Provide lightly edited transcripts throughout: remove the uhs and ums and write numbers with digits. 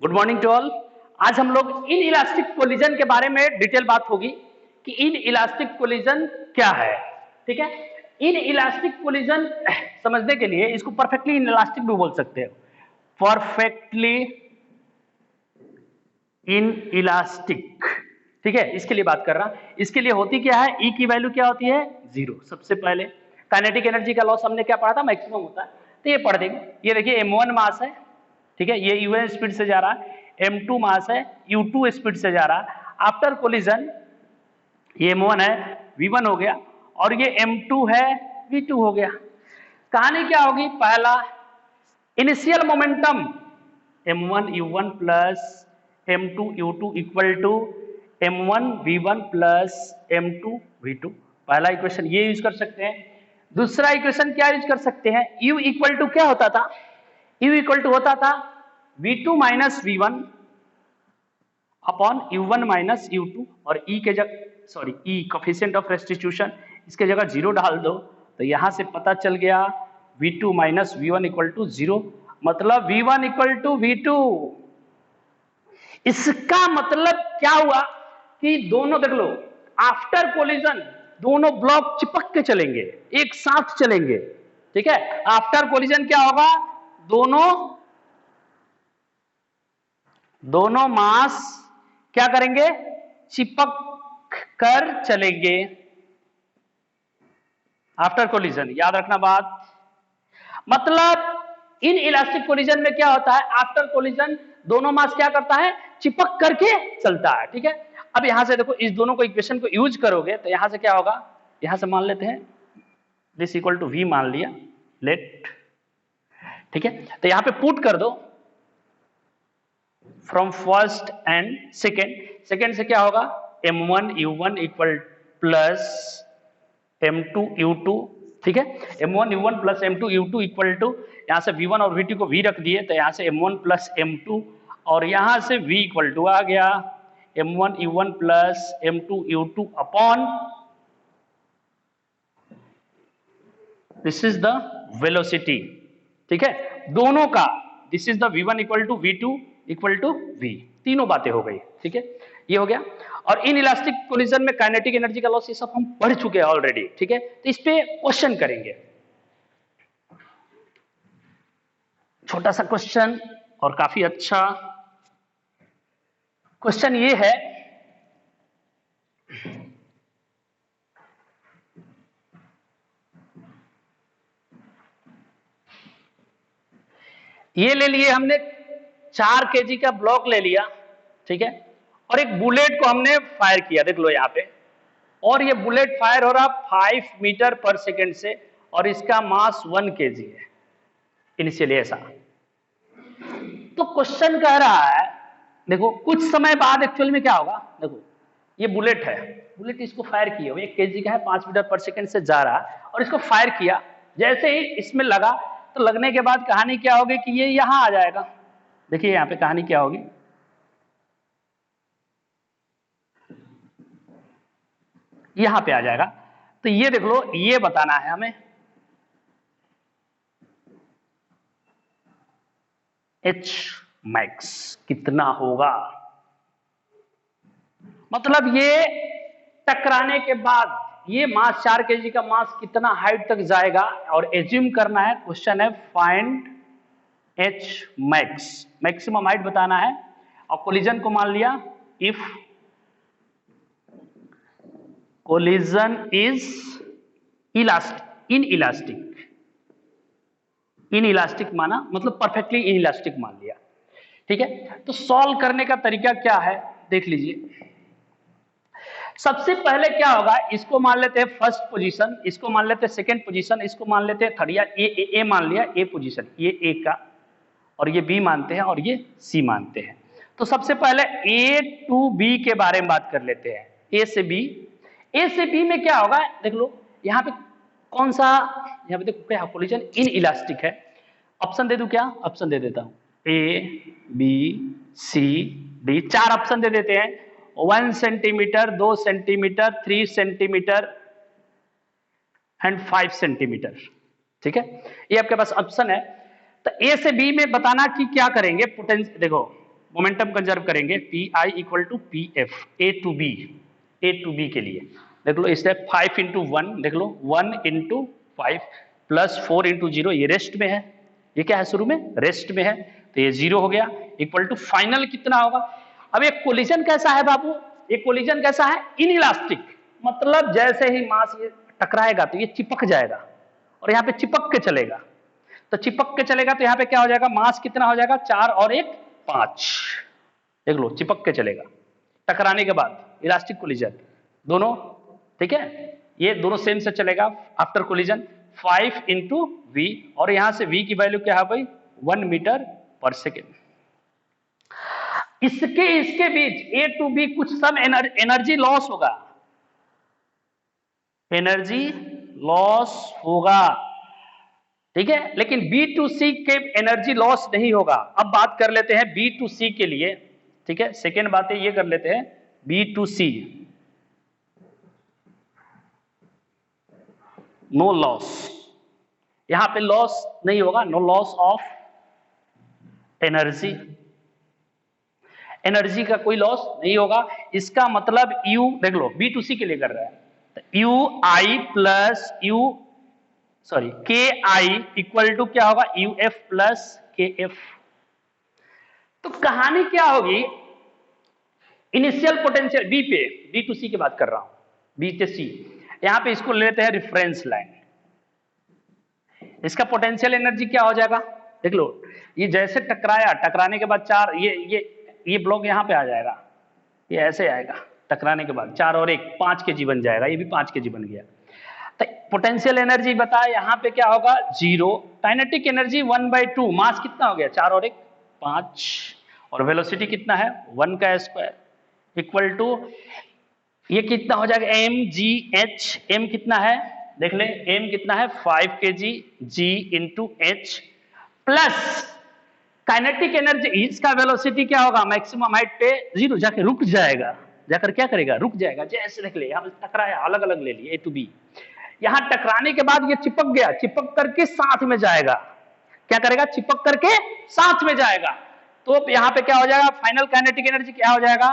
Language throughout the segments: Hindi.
Good morning to all. आज हम लोग इन इलास्टिक कोलिजन के बारे में डिटेल बात होगी कि इन इलास्टिक कोलिजन क्या है। ठीक है, इन इलास्टिक कोलिजन समझने के लिए इसको परफेक्टली इन इलास्टिक भी बोल सकते हैं। परफेक्टली इन इलास्टिक, ठीक है, इसके लिए बात कर रहा। इसके लिए होती क्या है, ई की वैल्यू क्या होती है, जीरो। सबसे पहले काइनेटिक एनर्जी का लॉस हमने क्या पढ़ा था, मैक्सिमम होता है, तो ये पढ़ देंगे। ये देखिए m1 मास है, ठीक है, ये un स्पीड से जा रहा है, m2 मास है, u2 स्पीड से जा रहा है। आफ्टर कोलिजन ये m1 है, v1 हो गया, और ये m2 है, v2 हो गया। कहानी क्या होगी, पहला initial momentum m1 u1 plus m2 u2 equal to m1 v1 plus m2 v2। पहला इक्वेशन ये यूज कर सकते हैं। दूसरा इक्वेशन क्या यूज कर सकते हैं, u इक्वल टू क्या होता था, u इक्वल टू होता था v2 minus v1 upon u1 minus u2, और e के जगह sorry e coefficient of restitution, इसके जगह जीरो डाल दो, तो यहां से पता चल गया v2 minus v1 equal to zero, मतलब v1 इक्वल टू v2। इसका मतलब क्या हुआ कि दोनों देख लो, आफ्टर कोलिजन दोनों ब्लॉक चिपक के चलेंगे, एक साथ चलेंगे। ठीक है, आफ्टर कोलिजन क्या होगा, दोनों मास क्या करेंगे, चिपक कर चलेंगे आफ्टर कोलिजन। याद रखना बात, मतलब इन इलास्टिक कोलिजन में क्या होता है, आफ्टर कोलिजन दोनों मास क्या करता है, चिपक करके चलता है। ठीक है, अब यहां से देखो, इस दोनों को इक्वेशन को यूज करोगे तो यहां से क्या होगा, यहां से मान लेते हैं दिस इक्वल टू वी मान लिया, लेट, ठीक है, तो यहां पे पुट कर दो फ्रॉम फर्स्ट एंड सेकेंड से क्या होगा, m1 u1 equal plus m2 u2, ठीक है, m1 u1 plus m2 u2 equal to, यहां से v1 और v2 को v रख दिए, तो यहां से m1 प्लस m2, और यहां से v इक्वल टू आ गया m1 u1 plus m2 u2 upon, this is the velocity. ठीक है, दोनों का, this is the v1 equal to v2 equal to v, तीनों बातें हो गई। ठीक है, ये हो गया। और इन इलास्टिक कोलिजन में काइनेटिक एनर्जी का लॉस ये सब हम पढ़ चुके हैं ऑलरेडी। ठीक है, तो इस पे क्वेश्चन करेंगे, छोटा सा क्वेश्चन और काफी अच्छा क्वेश्चन ये है, ये ले लिए हमने 4 kg का ब्लॉक ले लिया, ठीक है, और एक बुलेट को हमने फायर किया, देख लो यहाँ पे, और ये बुलेट फायर हो रहा 5 मीटर पर सेकेंड से, और इसका मास 1 kg है इनिशियली ऐसा। तो क्वेश्चन कह रहा है, देखो कुछ समय बाद एक्चुअल में क्या होगा, देखो ये बुलेट है, बुलेट इसको फायर किया, 1 kg का है, 5 मीटर पर सेकेंड से जा रहा है, और इसको फायर किया, जैसे ही इसमें लगा, तो लगने के बाद कहानी क्या होगी कि ये यहां आ जाएगा। देखिए यहां पे कहानी क्या होगी, यहां पे आ जाएगा। तो ये देख लो, ये बताना है हमें H मैक्स कितना होगा, मतलब ये टकराने के बाद ये मास 4 kg का मास कितना हाइट तक जाएगा, और एज्यूम करना है, क्वेश्चन है find H max, maximum height बताना है। और कोलिजन को मान लिया, इफ कोलिजन इज इनइलास्टिक माना, मतलब परफेक्टली इनइलास्टिक मान लिया। ठीक है, तो सॉल्व करने का तरीका क्या है, देख लीजिए। सबसे पहले क्या होगा, इसको मान लेते हैं फर्स्ट पोजीशन, इसको मान लेते हैं सेकंड पोजीशन, इसको मान लेते हैं थर्ड, या ए मान लिया, ए पोजीशन, ये ए का, और ये बी मानते हैं, और ये सी मानते हैं। तो सबसे पहले ए टू बी के बारे में बात कर लेते हैं, ए से बी। ए से बी में क्या होगा, देख लो यहाँ पे कौन सा, यहाँ पे देखो क्या कोलिजन इन इलास्टिक है। ऑप्शन दे दूं क्या, ऑप्शन दे देता हूं, A B C D, 4 option दे देते हैं, 1 centimetre, 2 centimetre, 3 centimetre and 5 centimetre. ठीक है, ये आपके पास ऑप्शन है। तो ए से बी में बताना कि क्या करेंगे, पोटेंशियल देखो मोमेंटम कंजर्व करेंगे, P I equal to P F, A to B के लिए देख लो, इससे 5 इंटू 1 देख लो, 1 इंटू 5 प्लस 4 इंटू 0, ये रेस्ट में है, ये क्या है शुरू में रेस्ट में है, तो ये 0 हो गया, इक्वल टू फाइनल कितना होगा। अब ये कोलिजन कैसा है बाबू, ये कोलिजन कैसा है, इनइलास्टिक, मतलब जैसे ही मास ये टकराएगा तो ये चिपक जाएगा और यहाँ पे चिपक के चलेगा, तो चिपक के चलेगा तो यहाँ पे क्या हो जाएगा, मास कितना हो जाएगा, 4 और 1 5, देख लो चिपक के चलेगा टकराने के बाद, इलास्टिक कोलिजन दोनों, ठीक है, ये दोनों सेम से चलेगा आफ्टर कोलिजन, 5 इंटू वी, और यहां से v की वैल्यू क्या है भाई, 1 मीटर पर सेकेंड। इसके बीच ए टू बी कुछ सम एनर्जी लॉस होगा, एनर्जी लॉस होगा, ठीक है, लेकिन बी टू सी के एनर्जी लॉस नहीं होगा। अब बात कर लेते हैं बी टू सी के लिए, ठीक है, सेकेंड बातें ये कर लेते हैं, B to C no loss, यहां पे लॉस नहीं होगा, no loss of energy, energy का कोई लॉस नहीं होगा। इसका मतलब यू देख लो, बी टू सी के लिए कर रहा है, तो you I plus you sorry के आई इक्वल टू क्या होगा, यू एफ प्लस के एफ। तो कहानी क्या होगी, इनिशियल पोटेंशियल बी पे, बी टू सी की बात कर रहा हूं, बी से सी, यहां पे इसको लेते हैं रेफरेंस लाइन, इसका पोटेंशियल एनर्जी क्या हो जाएगा, देख लो, ये जैसे टकराया, टकराने के बाद 4, ये ब्लॉक यहां पे आ जाएगा, ये ऐसे आएगा टकराने के बाद 4 और 1 5 के जी बन जाएगा, ये भी 5 के जी बन गया। तो पोटेंशियल एनर्जी बताया यहां पे क्या होगा, 0, काइनेटिक एनर्जी 1/2, मास कितना हो गया, 4 और 1 5, और वेलोसिटी कितना है 1 का स्क्वायर इक्वल टू, ये कितना हो जाएगा, एम जी एच, एम कितना है देख ले, एम कितना है 5 के g into h plus kinetic energy, इसका वेलोसिटी क्या होगा, मैक्सिमम हाइट पे 0 जाके रुक जाएगा, जाकर क्या करेगा, रुक जाएगा, जैसे देख ले हम टकराया, अलग अलग ले लिए ए टू बी, यहां टकराने के बाद ये चिपक गया, चिपक करके साथ में जाएगा, क्या करेगा, चिपक करके साथ में जाएगा, तो यहां पे क्या हो जाएगा, फाइनल काइनेटिक एनर्जी क्या हो जाएगा,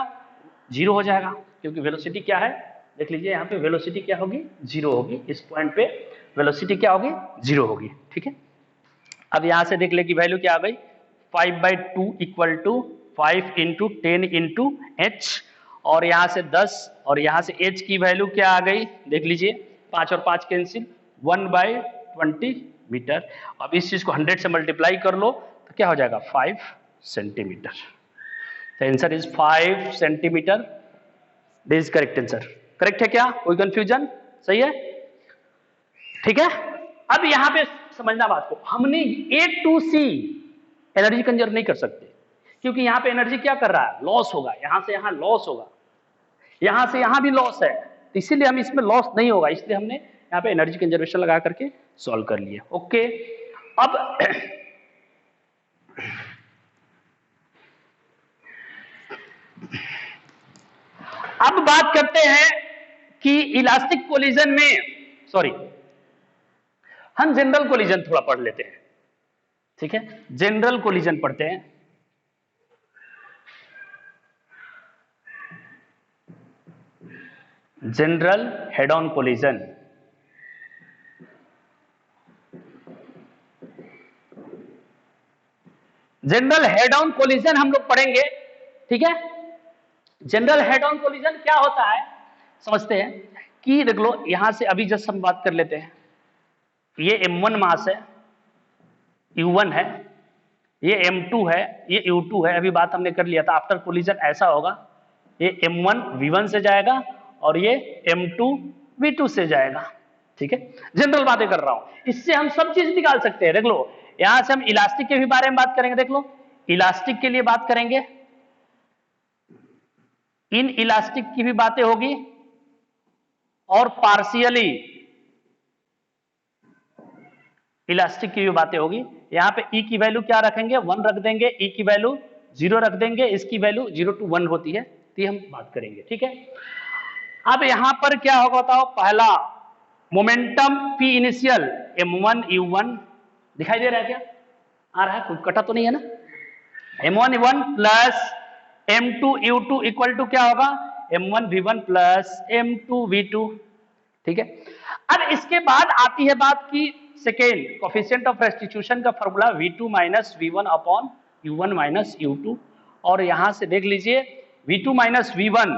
0 हो जाएगा, क्योंकि वेलोसिटी क्या है, देख लीजिए यहाँ पे वेलोसिटी क्या होगी, 0 होगी, इस पॉइंट पे वेलोसिटी क्या होगी, 0 होगी, ठीक है। अब यहां से देख ले कि वैल्यू क्या आ गई, 5/2 equal to 5 into 10 into H, और यहां से 10, और यहां से एच की वैल्यू क्या आ गई, देख लीजिए 5 और 5 कैंसिल, 1/20 मीटर। अब इस चीज को 100 से मल्टीप्लाई कर लो तो क्या हो जाएगा, 5 सेंटीमीटर। तो answer is 5 centimetre, this is correct answer. Correct है क्या, कोई कंफ्यूजन, सही है, ठीक है। अब यहां पे समझना बात को, हमने ए टू सी एनर्जी कंजर्व नहीं कर सकते, क्योंकि यहां पे एनर्जी क्या कर रहा है, लॉस होगा, यहां से यहां लॉस होगा, यहां से यहां भी लॉस है, तो इसीलिए हम इसमें लॉस नहीं होगा, इसलिए हमने यहां पे एनर्जी कंजर्वेशन लगा करके सॉल्व कर लिए। ओके, अब बात करते हैं कि इलास्टिक कोलिजन में, सॉरी हम जनरल कोलिजन थोड़ा पढ़ लेते हैं, ठीक है, जनरल कोलिजन पढ़ते हैं। General head on collision, general head on collision हम लोग पढ़ेंगे, ठीक है। जनरल हेड ऑन कोलिजन क्या होता है समझते हैं, कि देख लो यहां से अभी जस्ट हम बात कर लेते हैं, ये m1 मास है, u1 है, ये m2 है, ये u2 है, अभी बात हमने कर लिया था, आफ्टर कोलिजन ऐसा होगा, ये m1 v1 से जाएगा और ये m2 v2 से जाएगा, ठीक है, जनरल बातें कर रहा हूं, इससे हम सब चीज निकाल सकते हैं। देख लो यहां से हम इलास्टिक के भी बारे में बात करेंगे, देख लो इलास्टिक के लिए बात करेंगे, इन इलास्टिक की भी बातें होगी, और पार्शियली इलास्टिक की भी बातें होगी। यहां पे E की वैल्यू क्या रखेंगे, 1 रख देंगे, E की वैल्यू 0 रख देंगे, इसकी वैल्यू 0 to 1 होती है, तो हम बात करेंगे, ठीक है। अब यहां पर क्या होगा बताओ, पहला momentum P initial m1 u1 दिखाई दे रहा है क्या, आ रहा है, कोई कटा तो नहीं है ना, m1 plus m2u2 equal to क्या होगा, m1v1 प्लस m2v2। ठीक है, अब इसके बाद आती है बात की सेकेंड कोफिशिएंट ऑफ रेस्टिट्यूशन का formula v2 minus v1 upon u1 minus u2, और यहां से देख लीजिए v2 minus v1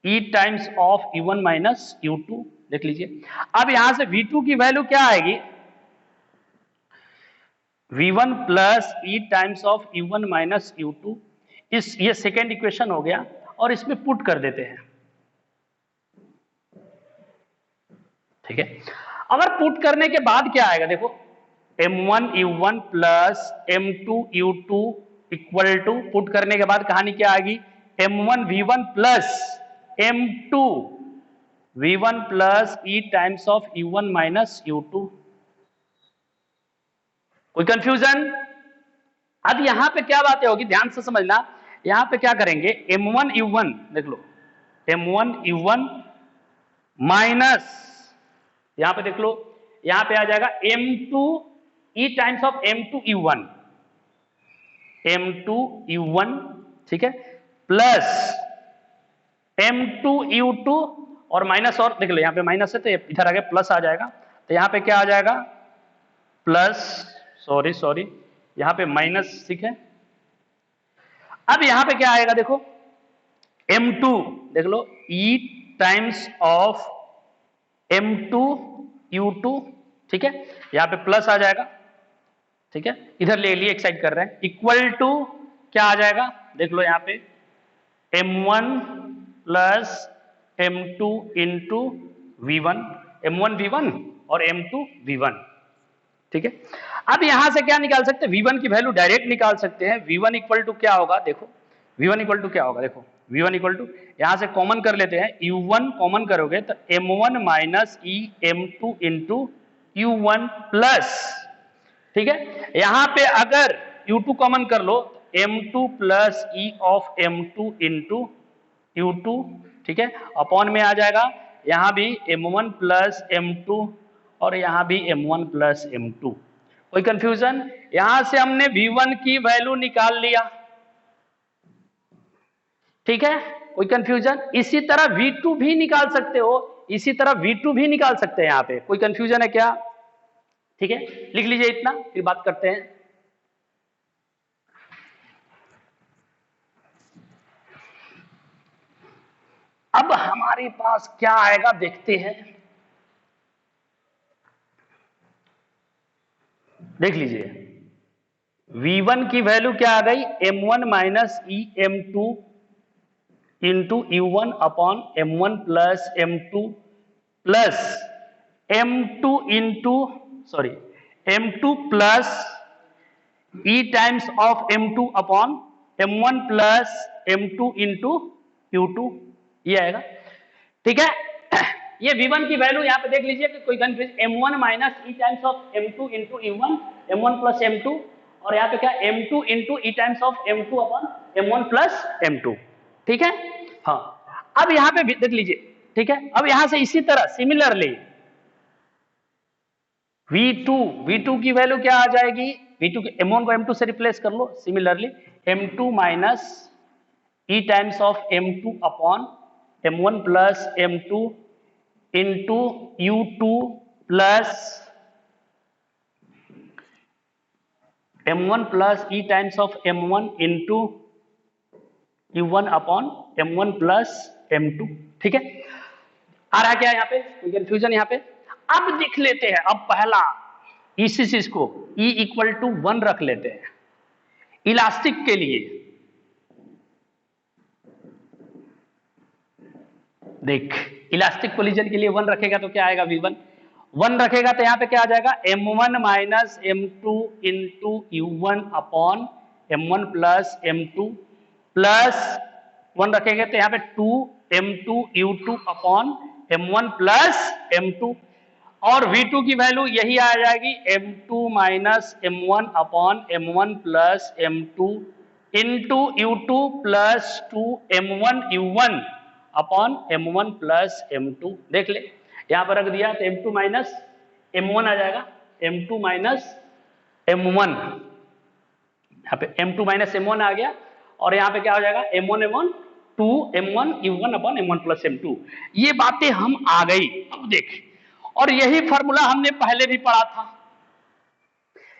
e times of u1 minus u2, देख लीजिए। अब यहां से v2 की वैल्यू क्या आएगी, v1 plus e times of u1 minus u2, इस ये सेकेंड इक्वेशन हो गया, और इसमें पुट कर देते हैं। ठीक है, अगर पुट करने के बाद क्या आएगा, देखो m1 u1 plus m2 u2 equal to, put करने के बाद कहानी क्या आएगी, m1 v1 plus m2 v1 plus e times of u1 minus u2। कोई कंफ्यूजन? अब यहां पे क्या बातें होगी ध्यान से समझना। यहां पे क्या करेंगे, m1 u1 देख लो, m1 u1 माइनस, यहां पे देख लो, यहां पे आ जाएगा m2 e times of m2 u1, m2 u1, ठीक है, प्लस m2 u2, और माइनस, और देख लो यहां पे माइनस है तो इधर आगे प्लस आ जाएगा, तो यहां पे क्या आ जाएगा प्लस, सॉरी यहां पे माइनस, ठीक है। अब यहां पे क्या आएगा, देखो m2 देख लो e times of m2 u2, ठीक है, यहां पे प्लस आ जाएगा, ठीक है, इधर ले लिए एक्साइड कर रहे हैं, इक्वल टू क्या आ जाएगा, देख लो यहां पे m1 plus m2 into v1, m1 v1 और m2 v1, ठीक है। अब यहां से क्या निकाल सकते हैं, v1 की वैल्यू डायरेक्ट निकाल सकते हैं। v1 इक्वल टू क्या होगा, देखो v1 इक्वल टू क्या होगा, देखो v1 इक्वल टू, यहां से कॉमन कर लेते हैं, u1 कॉमन करोगे तो m1 minus e m2 into u1 plus, ठीक है, यहां पे अगर u2 कॉमन कर लो m2 plus e of m2 into u2, ठीक है, अपॉन में आ जाएगा, यहां भी m1 प्लस m2 और यहां भी m1 प्लस m2। कोई कंफ्यूजन? यहां से हमने v1 की वैल्यू निकाल लिया, ठीक है, कोई कंफ्यूजन? इसी तरह v2 भी निकाल सकते हो, इसी तरह v2 भी निकाल सकते हैं, यहां पे कोई कंफ्यूजन है क्या? ठीक है, लिख लीजिए इतना, फिर बात करते हैं। अब हमारे पास क्या आएगा देखते हैं, देख लीजिए v1 की वैल्यू क्या आ गई, m1 minus E m2 into u1 upon m1 plus m2 plus m2 into m2 plus e times of m2 upon m1 plus m2 into u2, ये आएगा, ठीक है। ये v1 की वैल्यू यहां पे देख लीजिए कि कोई confuse, m1 minus e times of m2 into u1, m1 plus m2, और यहां पे क्या m2 into e times of m2 upon m1 plus m2, ठीक है। हाँ, अब यहां पे देख लीजिए, ठीक है, अब यहां से इसी तरह सिमिलरली v2 की वैल्यू क्या आ जाएगी, v2 के m1 को m2 से रिप्लेस कर लो, similarly m2 minus e times of m2 upon m1 plus m2 into u2 plus m1 plus e times of m1 into u1 upon m1 plus m2, ठीक है। आ रहा है क्या यहाँ पे, कोई कंफ्यूजन यहाँ पे? अब देख लेते हैं, अब पहला इसी चीज को E इक्वल टू 1 रख लेते हैं इलास्टिक के लिए। देख, इलास्टिक कोलिजन के लिए 1 रखेगा तो क्या आएगा, v1 1 रखेगा तो यहाँ पे क्या आ जाएगा, m1 minus m2 into u1 upon m1 plus m2 plus 1 रखेंगे तो यहाँ पे 2 m2 u2 upon m1 plus m2, और v2 की वैल्यू यही आ जाएगी m2 minus m1 upon m1 plus m2 into u2 plus 2 m1 u1 upon m1 plus m2। देख ले, यहां पर रख दिया तो m2 माइनस m1 आ जाएगा, m2 माइनस m1, यहाँ पे m2 माइनस m1 आ गया और यहाँ पे क्या हो जाएगा m1 m1 2 m1 u1 अपन m1 प्लस m2। ये बातें हम आ गई। अब देख, और यही फॉर्मूला हमने पहले भी पढ़ा था,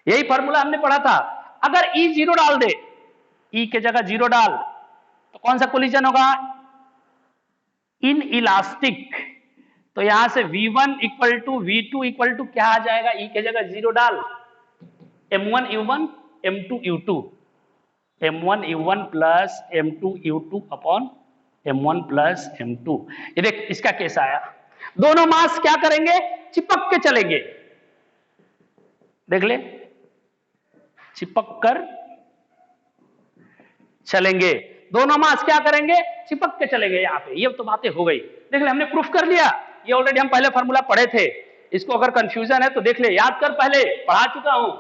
यही फॉर्मूला हमने पढ़ा था। अगर E 0 डाल दे, E के जगह 0 डाल, तो कौन सा कोलिजन होगा? In elastic. तो यहां से V1 equal to V2 equal to क्या आ जाएगा? E के जगह 0 डाल, m1 u1 m2 u2, m1 u1 plus m2 u2 upon m1 plus m2। ये देख इसका केस आया, दोनों मास क्या करेंगे? चिपक के चलेंगे। देख ले, चिपक कर चलेंगे, दोनों मास क्या करेंगे? चिपक के चलेंगे। यहाँ पे ये तो बातें हो गई। देख ले, हमने प्रूफ कर लिया, ये ऑलरेडी हम पहले फॉर्मूला पढ़े थे। इसको अगर कंफ्यूजन है तो देख ले, याद कर, पहले पढ़ा चुका हूं,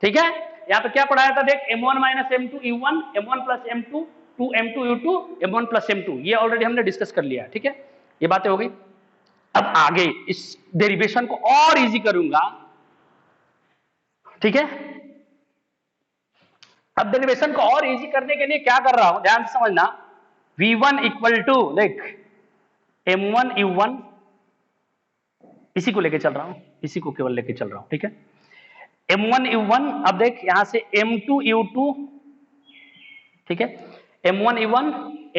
ठीक है। यहाँ पे क्या पढ़ाया था? देख, m1 minus m2 u1 m1 plus m2 2 m2 u2 m1 plus m2, ये ऑलरेडी हमने डिस्कस कर लिया, ठीक है। ये बातें हो गई। अब आगे इस डेरिवेशन को और इजी करूंगा, ठीक है। अब डेरिवेशन को और इजी करने के लिए क्या कर रहा हूं, ध्यान से समझना। v1 इक्वल टू, देख, m1 u1, इसी को लेके चल रहा हूं, इसी को केवल लेके चल रहा हूं, ठीक है। m1 u1, अब देख यहां से m2 u2, ठीक है, m1 u1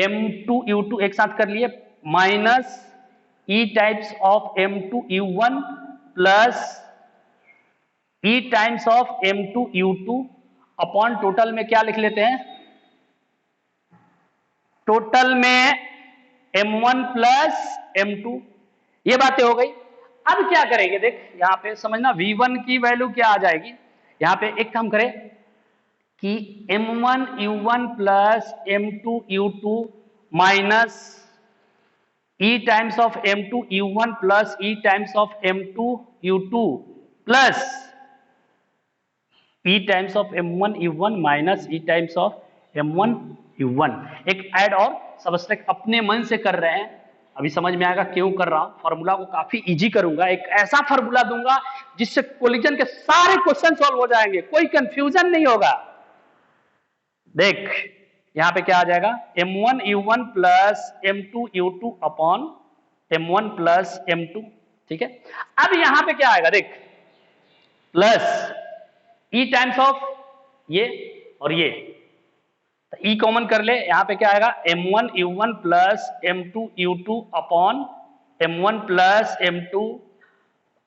m2 u2 एक साथ कर लिए, minus e times of m2 u1 plus e times of m2 u2 upon total में क्या लिख लेते हैं? टोटल में m1 प्लस m2। ये बातें हो गई। अब क्या करेंगे? देख यहां पे समझना, v1 की वैल्यू क्या आ जाएगी? यहां पे एक काम करें कि m1 u1 plus m2 u2 minus e times of m2 u1 plus e times of m2 u2 plus e times of m1 u1 minus e times of m1 u1। एक ऐड और सबस्ट्रैक्ट अपने मन से कर रहे हैं, अभी समझ में आएगा क्यों कर रहा हूं। फॉर्मूला को काफी इजी करूंगा, एक ऐसा फॉर्मूला दूंगा जिससे कोलिजन के सारे क्वेश्चन सॉल्व हो जाएंगे, कोई कंफ्यूजन नहीं होगा। देख यहां पे क्या आ जाएगा? m1 u1 plus m2 u2 upon m1 plus m2, ठीक है। अब यहां पे क्या आएगा? देख, प्लस e टाइम्स ऑफ ये और ये, तो e कॉमन कर ले, यहां पे क्या आएगा? m1 u1 plus m2 u2 upon m1 plus m2।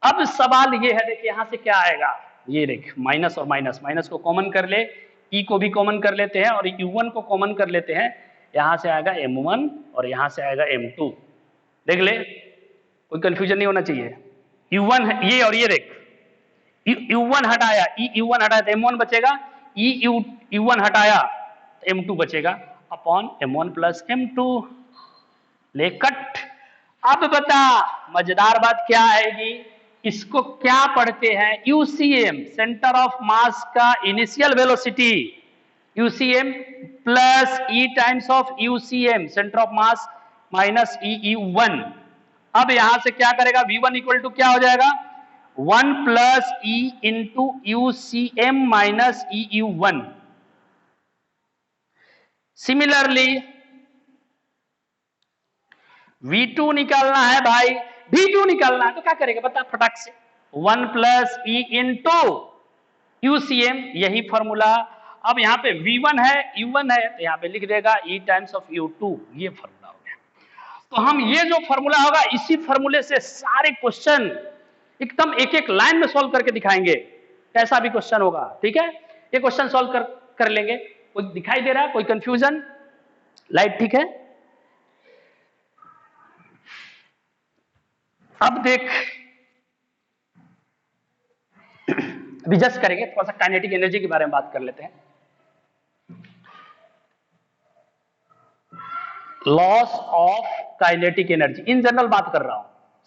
अब सवाल ये है, देख यहां से क्या आएगा? ये देख, माइनस और माइनस, माइनस को कॉमन कर ले, e को भी कॉमन कर लेते हैं और u1 को कॉमन कर लेते हैं। यहां से आएगा m1 और यहां से आएगा m2। देख ले, कोई कंफ्यूजन नहीं होना चाहिए। u1 ये और ये देख, u1 हटाया, u1 हटाया तो m1 बचेगा, u1 हटाया तो m2 बचेगा अपॉन m1 प्लस m2। ले कट। अब बता, मजेदार बात क्या आएगी? इसको क्या पढ़ते हैं? UCM, सेंटर ऑफ मास का initial velocity, UCM plus E times of UCM, centre of mass minus EU1। अब यहां से क्या करेगा? V1 इक्वल टू क्या हो जाएगा? 1 plus E into UCM minus EU1। Similarly V2 निकालना है भाई, V2 निकालना है तो क्या करेगा बता फटाक से? 1 प्लस E इंटू UCM, यही फॉर्मूला। अब यहाँ पे V1 है, U1 है, तो यहाँ पे लिख देगा E टाइम्स ऑफ U2, ये फॉर्मूला हो गया। तो हम ये जो फॉर्मूला होगा, इसी फॉर्मूले से सारे क्वेश्चन एकदम एक एक लाइन में सॉल्व करके दिखाएंगे, कैसा भी क्वेश्चन होगा, ठीक है। ये क्वेश्चन सॉल्व कर लेंगे। कोई दिखाई दे रहा है? कोई कंफ्यूजन? लाइट ठीक है? अब देख, अभी जस्ट करेंगे, थोड़ा सा काइनेटिक एनर्जी के बारे में बात कर लेते हैं। Loss of kinetic energy, in general बात कर रहा हूं,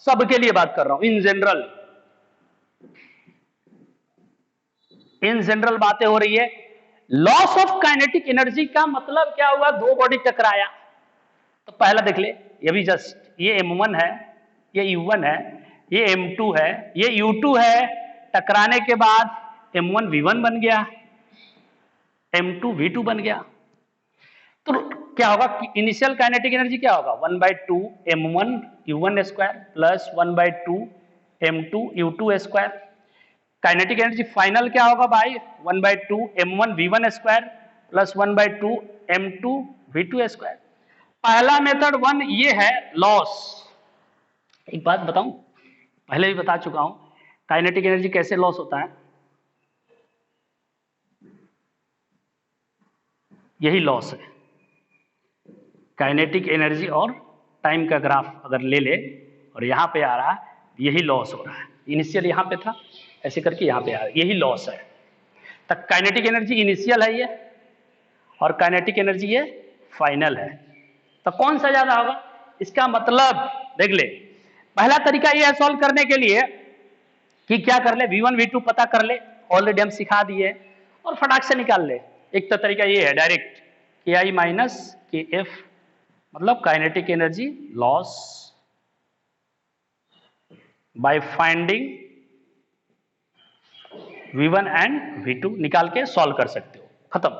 सबके लिए बात कर रहा हूं, इन जनरल बातें हो रही है। लॉस ऑफ काइनेटिक एनर्जी का मतलब क्या हुआ? दो बॉडी टकराया, तो पहला देख ले, ये भी जस्ट, ये m1 है, ये u1 है, ये m2 है, ये u2 है। टकराने के बाद m1 v1 बन गया, m2v2 बन गया। तो क्या होगा कि इनिशियल काइनेटिक एनर्जी क्या होगा 1/2 m1 u1 square plus 1/2 m2 u2 square. Kinetic energy final क्या होगा भाई 1/2 m1 v1 square plus 1/2 m2 v2 square. पहला मेथड 1 ये है लॉस। एक बात बताऊं, पहले भी बता चुका हूं काइनेटिक एनर्जी कैसे लॉस होता है। यही लॉस है काइनेटिक एनर्जी और टाइम का ग्राफ अगर ले ले और यहां पे आ रहा है, यही लॉस हो रहा है। इनिशियल यहां पे था, ऐसे करके यहां पे आ रहा है, यही लॉस है। तब काइनेटिक एनर्जी इनिशियल है ये और काइनेटिक एनर्जी ये फाइनल है। तो कौन सा ज्यादा होगा? इसका मतलब देख ले, पहला तरीका ये है सॉल्व करने के लिए कि क्या कर ले v1 v2 पता कर ले, ऑलरेडी हम सिखा दिए, और फटाक से निकाल ले। एक तो तरीका ये है डायरेक्ट KI माइनस KF, मतलब kinetic energy loss by finding v1 and v2 निकाल के सॉल्व कर सकते हो, खत्म,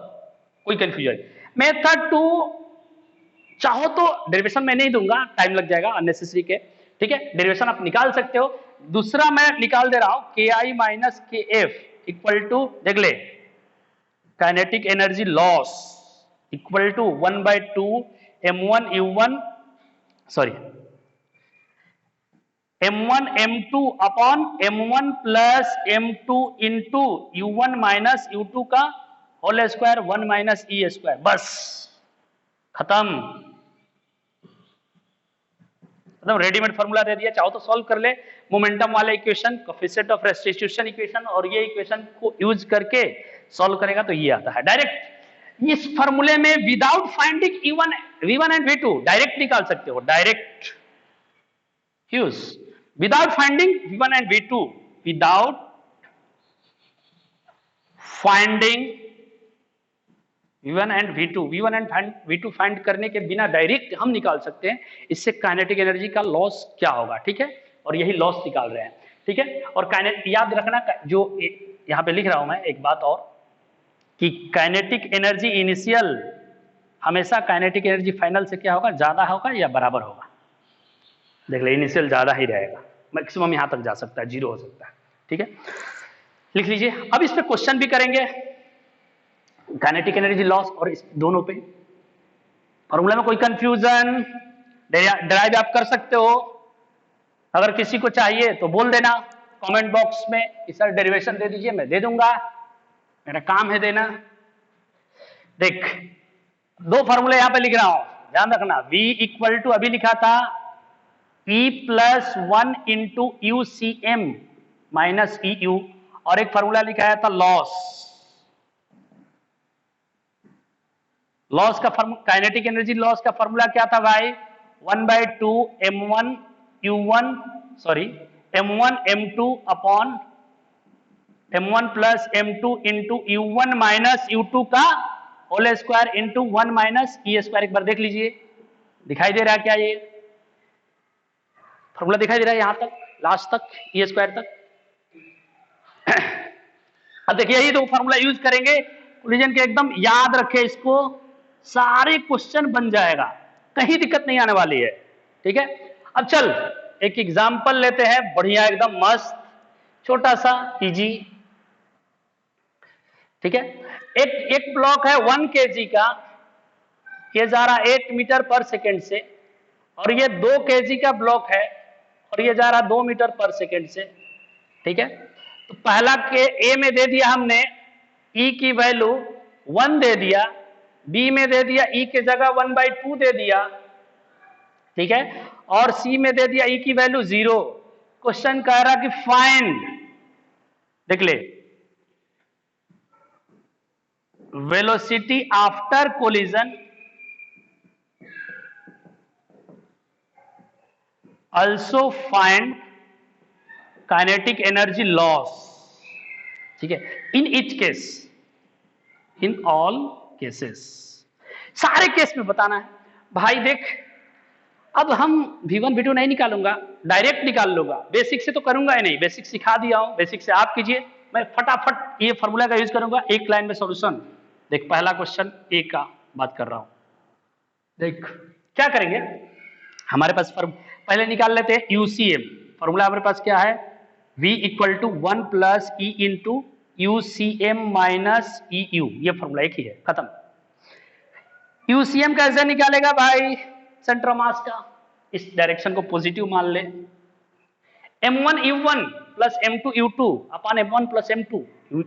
कोई कंफ्यूजन। मेथड 2 चाहो तो डेरिवेशन मैं नहीं दूंगा, टाइम लग जाएगा अननेसेसरी के, ठीक है, डेरिवेशन आप निकाल सकते हो। दूसरा मैं निकाल दे रहा हूं KI minus KF equal to, देख ले, kinetic energy loss equal to 1/2 m1 u1 sorry m1 m2 upon m1 plus m2 into u1 minus u2 का whole square 1 minus e square, बस खत्म। मतलब रेडीमेड फॉर्मूला दे दिया, चाहो तो सॉल्व कर ले। मोमेंटम वाले equation, coefficient of restitution equation, और ये इक्वेशन को यूज करके सॉल्व करेगा तो ये आता है डायरेक्ट। इस फॉर्मूले में without finding v1 and v2 direct निकाल सकते हो, direct use without finding v1 and v2, without finding v1 and v2 find करने के बिना डायरेक्ट हम निकाल सकते हैं इससे काइनेटिक एनर्जी का लॉस क्या होगा, ठीक है, और यही लॉस निकाल रहे हैं, ठीक है। और याद रखना, जो यहां पे लिख रहा हूं मैं एक बात और, कि काइनेटिक एनर्जी इनिशियल हमेशा काइनेटिक एनर्जी फाइनल से क्या होगा, ज्यादा होगा या बराबर होगा। देख ले, इनिशियल ज्यादा ही रहेगा, मैक्सिमम यहां तक जा सकता है, 0 हो सकता है, ठीक है, लिख लीजिए। अब इस पे क्वेश्चन भी करेंगे, काइनेटिक एनर्जी लॉस और इस दोनों पे फॉर्मूला में कोई कंफ्यूजन ड्राइव आप कर सकते हो। अगर किसी को चाहिए तो बोल देना कमेंट बॉक्स में कि सर डेरिवेशन दे दीजिए, मैं दे दूंगा, मेरा काम है देना। देख, दो फॉर्मूले यहां पे लिख रहा हूं, ध्यान रखना। v इक्वल टू अभी लिखा था e plus 1 into UCM minus EU, और एक फॉर्मूला लिखा था लॉस का काइनेटिक एनर्जी लॉस का फॉर्मूला क्या था भाई, 1/2 m1 u1 sorry m1 m2 upon m1 plus m2 into u1 minus u2 का whole square into 1 minus e square. एक बार देख लीजिए, दिखाई दे रहा है क्या, ये फॉर्मूला दिखाई दे रहा है यहां तक, लास्ट तक, e स्क्वायर तक। अब देखिए, यही दो फॉर्मूला यूज करेंगे, कोलिजन के एकदम याद रखे इसको, सारे क्वेश्चन बन जाएगा, कहीं दिक्कत नहीं आने वाली है, ठीक है। अब चल एक एग्जांपल लेते हैं, बढ़िया एकदम मस्त, छोटा सा इजी, ठीक है। एक ब्लॉक है 1 kg का, ये जा रहा 8 मीटर पर सेकेंड से, और ये 2 kg का ब्लॉक है और ये जा रहा 2 मीटर पर सेकेंड से, ठीक है। तो पहला के ए में दे दिया हमने E की वैल्यू 1 दे दिया, बी में दे दिया E के जगह 1/2 दे दिया, ठीक है, और सी में दे दिया E की वैल्यू 0। क्वेश्चन कह रहा कि फाइंड, देख ले, velocity after collision also find kinetic energy loss, ठीक है, in each case, in all cases, सारे केस में बताना है भाई। देख, अब हम v1 v2 नहीं निकालूंगा, डायरेक्ट निकाल लूंगा, बेसिक से तो करूंगा ही नहीं, बेसिक सिखा दिया हूं, बेसिक से आप कीजिए, मैं फटाफट ये फॉर्मूला का यूज करूंगा, एक लाइन में सॉल्यूशन, देख पहला क्वेश्चन ए का बात कर रहा हूं। देख क्या करेंगे, हमारे पास पहले निकाल लेते हैं यूसीएम। फॉर्मूला हमारे पास क्या है, V equal to 1 plus E into UCM minus E U, ये फॉर्मूला एक ही है, खत्म। यूसीएम कैसे निकालेगा भाई, सेंटर ऑफ मास का, इस डायरेक्शन को पॉजिटिव मान ले। m1 u1 plus m2 u2 upon m1 plus m2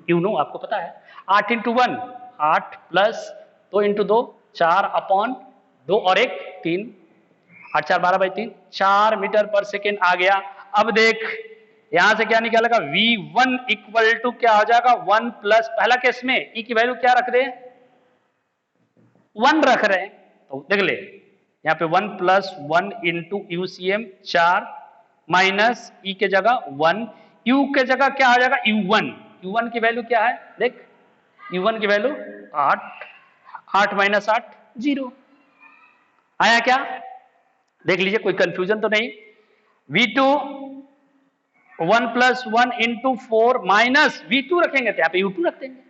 you know, आपको पता है 8 इंटू 1 8 प्लस 2 इंटू 2 4 अपॉन 2 और 1 3, 8 4 12 बाई 3, 4 मीटर पर सेकेंड आ गया। अब देख यहां से क्या निकालेगा, v1 इक्वल टू क्या हो जाएगा 1 प्लस, पहला केस में e की वैल्यू क्या रख रहे हैं 1 रख रहे हैं, तो देख ले यहाँ पे 1 प्लस 1 इंटू यूसीएम 4 माइनस ई के जगह 1, यू के जगह क्या आ जाएगा u1, u1 की वैल्यू क्या है देख, u1 की वैल्यू 8, 8 माइनस 8 0 आया क्या, देख लीजिए कोई कंफ्यूजन तो नहीं। v2 1 plus 1 into 4 minus v2 रखेंगे तो यहाँ पे u2 रख देंगे,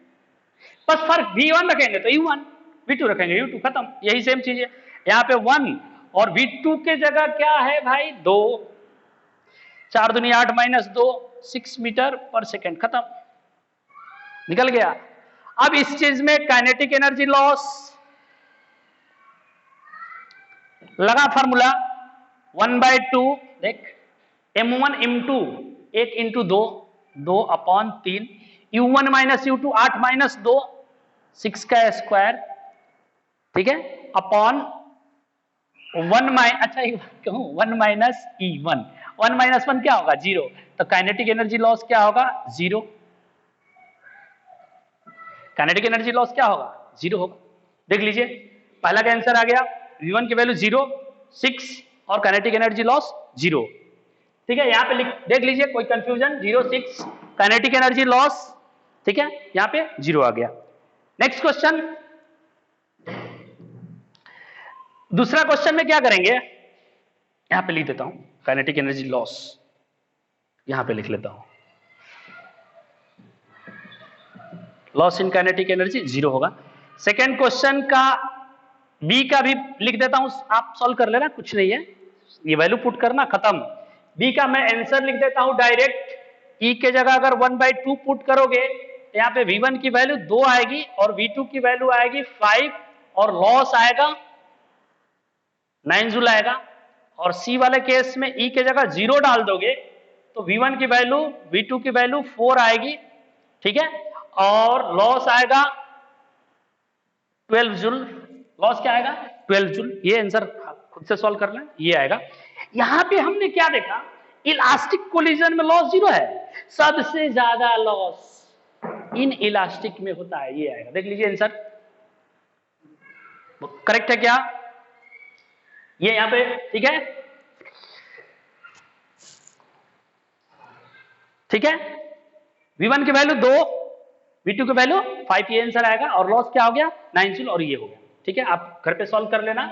बस फर्क v1 रखेंगे तो u1, v2 रखेंगे u2, खत्म, यही सेम चीज है। यहाँ पे 1 और v2 के जगह क्या है भाई 2, 4 दूनी 8 माइनस 2 6 मीटर पर सेकेंड, खत्म, निकल गया। अब इस चीज में काइनेटिक एनर्जी लॉस लगा फॉर्मूला 1/2, देख m1 m2 1 into 2 2 upon 3, u1 minus u2 8 minus 2 6 का स्क्वायर, ठीक है, अपॉन 1 अच्छा कहूं 1 माइनस e1, 1 माइनस 1 क्या होगा 0, तो काइनेटिक एनर्जी लॉस क्या होगा 0, काइनेटिक एनर्जी लॉस क्या होगा 0 होगा। देख लीजिए पहला का आंसर आ गया, v1 की वैल्यू 0 6 और काइनेटिक एनर्जी लॉस 0, ठीक है। यहाँ पे देख लीजिए कोई कंफ्यूजन, 0 6 काइनेटिक एनर्जी लॉस, ठीक है, यहाँ पे 0 आ गया। नेक्स्ट क्वेश्चन, दूसरा क्वेश्चन में क्या करेंगे, यहां पे लिख देता हूं काइनेटिक एनर्जी लॉस, यहां पे लिख लेता हूं, लॉस इन काइनेटिक एनर्जी 0 होगा। सेकेंड क्वेश्चन का बी का भी लिख देता हूं, आप सॉल्व कर लेना, कुछ नहीं है, ये वैल्यू पुट करना, खत्म। बी का मैं आंसर लिख देता हूं डायरेक्ट, ई के जगह अगर 1/2 पुट करोगे तो यहाँ पे v1 की वैल्यू 2 आएगी और v2 की वैल्यू आएगी 5 और लॉस आएगा 9 जूल आएगा, और सी वाले केस में ई के जगह 0 डाल दोगे तो v1 की वैल्यू v2 की वैल्यू 4 आएगी, ठीक है, और लॉस आएगा 12 जूल, लॉस क्या आएगा 12 जूल, ये आंसर खुद से सॉल्व कर लें, ये आएगा। यहां पे हमने क्या देखा, इलास्टिक कोलिजन में लॉस 0 है, सबसे ज्यादा लॉस इन इलास्टिक में होता है, ये आएगा, देख लीजिए आंसर करेक्ट है क्या, ये यहां पे, ठीक है, ठीक है, v1 की वैल्यू 2, v2 की वैल्यू 5, ये आंसर आएगा, और लॉस क्या हो गया 9 जूल, और ये हो गया, ठीक है, आप घर पे सॉल्व कर लेना।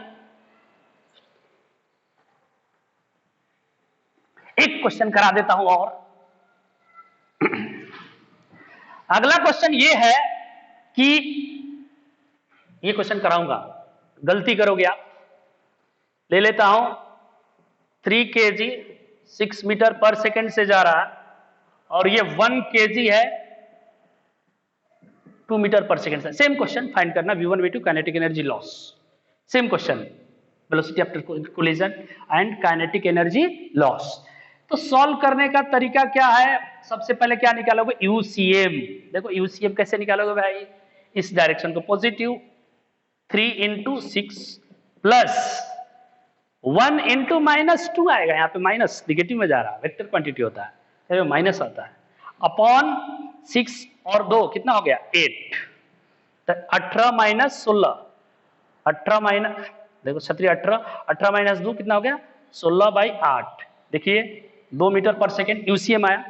एक क्वेश्चन करा देता हूं और अगला क्वेश्चन ये है कि, ये क्वेश्चन कराऊंगा, गलती करोगे आप, ले लेता हूं 3 kg 6 मीटर पर सेकेंड से जा रहा है, और ये 1 kg है 2 मीटर पर सेकेंड से। सेम क्वेश्चन फाइंड करना, v1 v2 kinetic energy loss, same question, velocity after collision and kinetic energy loss. तो सॉल्व करने का तरीका क्या है, सबसे पहले क्या निकालोगे यूसीएम, देखो यूसीएम कैसे निकालोगे भाई, इस डायरेक्शन को पॉजिटिव 3 इंटू 6 प्लस 1 इंटू -2 आएगा, यहाँ पे माइनस निगेटिव में जा रहा है, वेक्टर क्वांटिटी होता है, माइनस आता है, अपॉन 6 और 2 कितना हो गया 8, तो 18 माइनस 16, 18 माइनस, देखो 18 माइनस 2 कितना हो गया 16/8, देखिए 2 मीटर पर सेकेंड यूसीएम आया,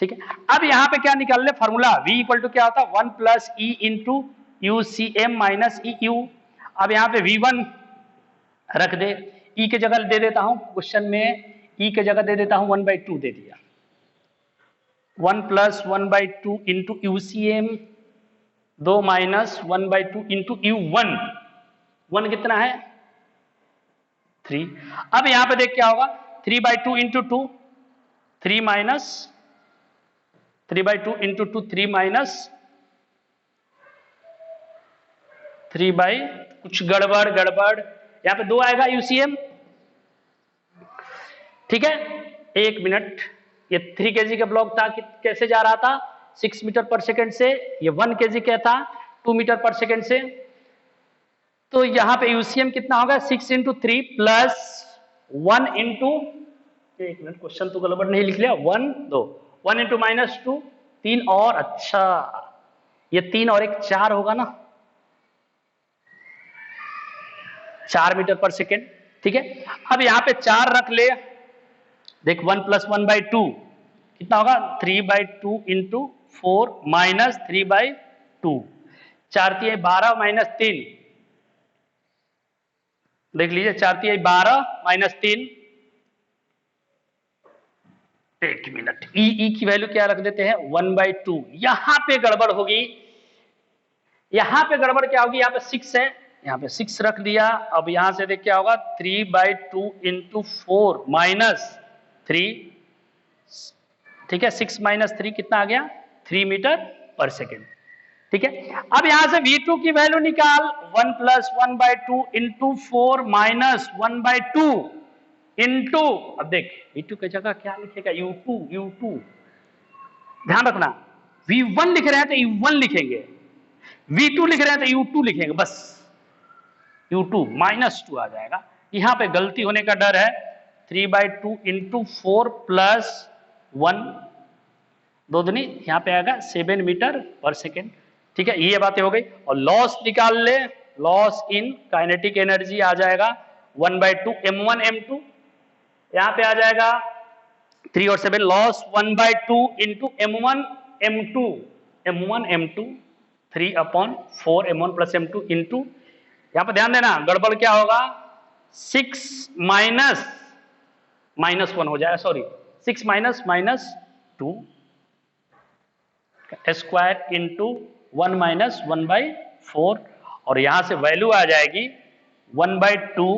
ठीक है। अब यहां पे क्या निकाल ले फॉर्मूला, v इक्वल टू क्या होता है 1 plus E into UCM minus E you. अब यहां पे v1 रख दे, ई के जगह दे देता हूं, क्वेश्चन में ई के जगह दे देता हूं 1/2 दे दिया, 1 plus 1/2 into UCM 2 minus 1/2 into U1, 1 कितना है 3। अब यहां पे देख क्या होगा 3/2 into 2, 3 minus 3/2 into 2, 3 minus 3 by कुछ गड़बड़ यहां पे 2 आएगा यूसीएम, ठीक है। 1 मिनट, ये 3 kg का ब्लॉक था कि कैसे जा रहा था 6 मीटर पर सेकंड से, ये 1 kg क्या था 2 मीटर पर सेकंड से। तो यहां पे यूसीएम कितना होगा 6 into 3 plus 1 into, 1 minute question तो गड़बड़ नहीं लिख लिया, 1 इंटू माइनस 2, 3 और, अच्छा ये 3 और 1 4 होगा ना, 4 मीटर पर सेकेंड, ठीक है। अब यहां पे 4 रख ले, देख 1 प्लस 1/2 कितना होगा 3/2 इंटू 4 माइनस 3/2, 4 3 12 माइनस 3, देख लीजिए 4 3 12 माइनस 3, 1 मिनट, ई की वैल्यू क्या रख देते हैं 1/2। यहां पे गड़बड़ होगी, यहां पे गड़बड़ क्या होगी, यहां पे 6 है, यहां पे 6 रख दिया। अब यहां से देख क्या होगा 3/2 इंटू 4 माइनस 3, ठीक है, 6 माइनस 3 कितना आ गया 3 मीटर पर सेकेंड, ठीक है। अब यहां से V2 की वैल्यू निकाल, 1 प्लस 1/2 इंटू 4 माइनस 1/2 इंटू, अब देख V2 की जगह क्या लिखेगा U2, ध्यान रखना V1 लिख रहे हैं तो U1 लिखेंगे, V2 लिख रहे हैं तो U2 लिखेंगे, बस U2 -2 आ जाएगा। यहां पे गलती होने का डर है, 3/2 इंटू 4 प्लस 1, 2 दूनी यहां पे आएगा 7 मीटर पर सेकेंड, ठीक है। ये बातें हो गई। और लॉस निकाल ले, लॉस इन काइनेटिक एनर्जी आ जाएगा 1/2 m1 m2, यहां पे आ जाएगा 3 और 7 loss 1/2 into m1 m2 3/4 m1 plus m2 into, यहां पर ध्यान देना गड़बड़ क्या होगा 6 माइनस -1 हो जाएगा, sorry 6 minus -2 square into 1 minus 1/4, और यहां से वैल्यू आ जाएगी 1/2,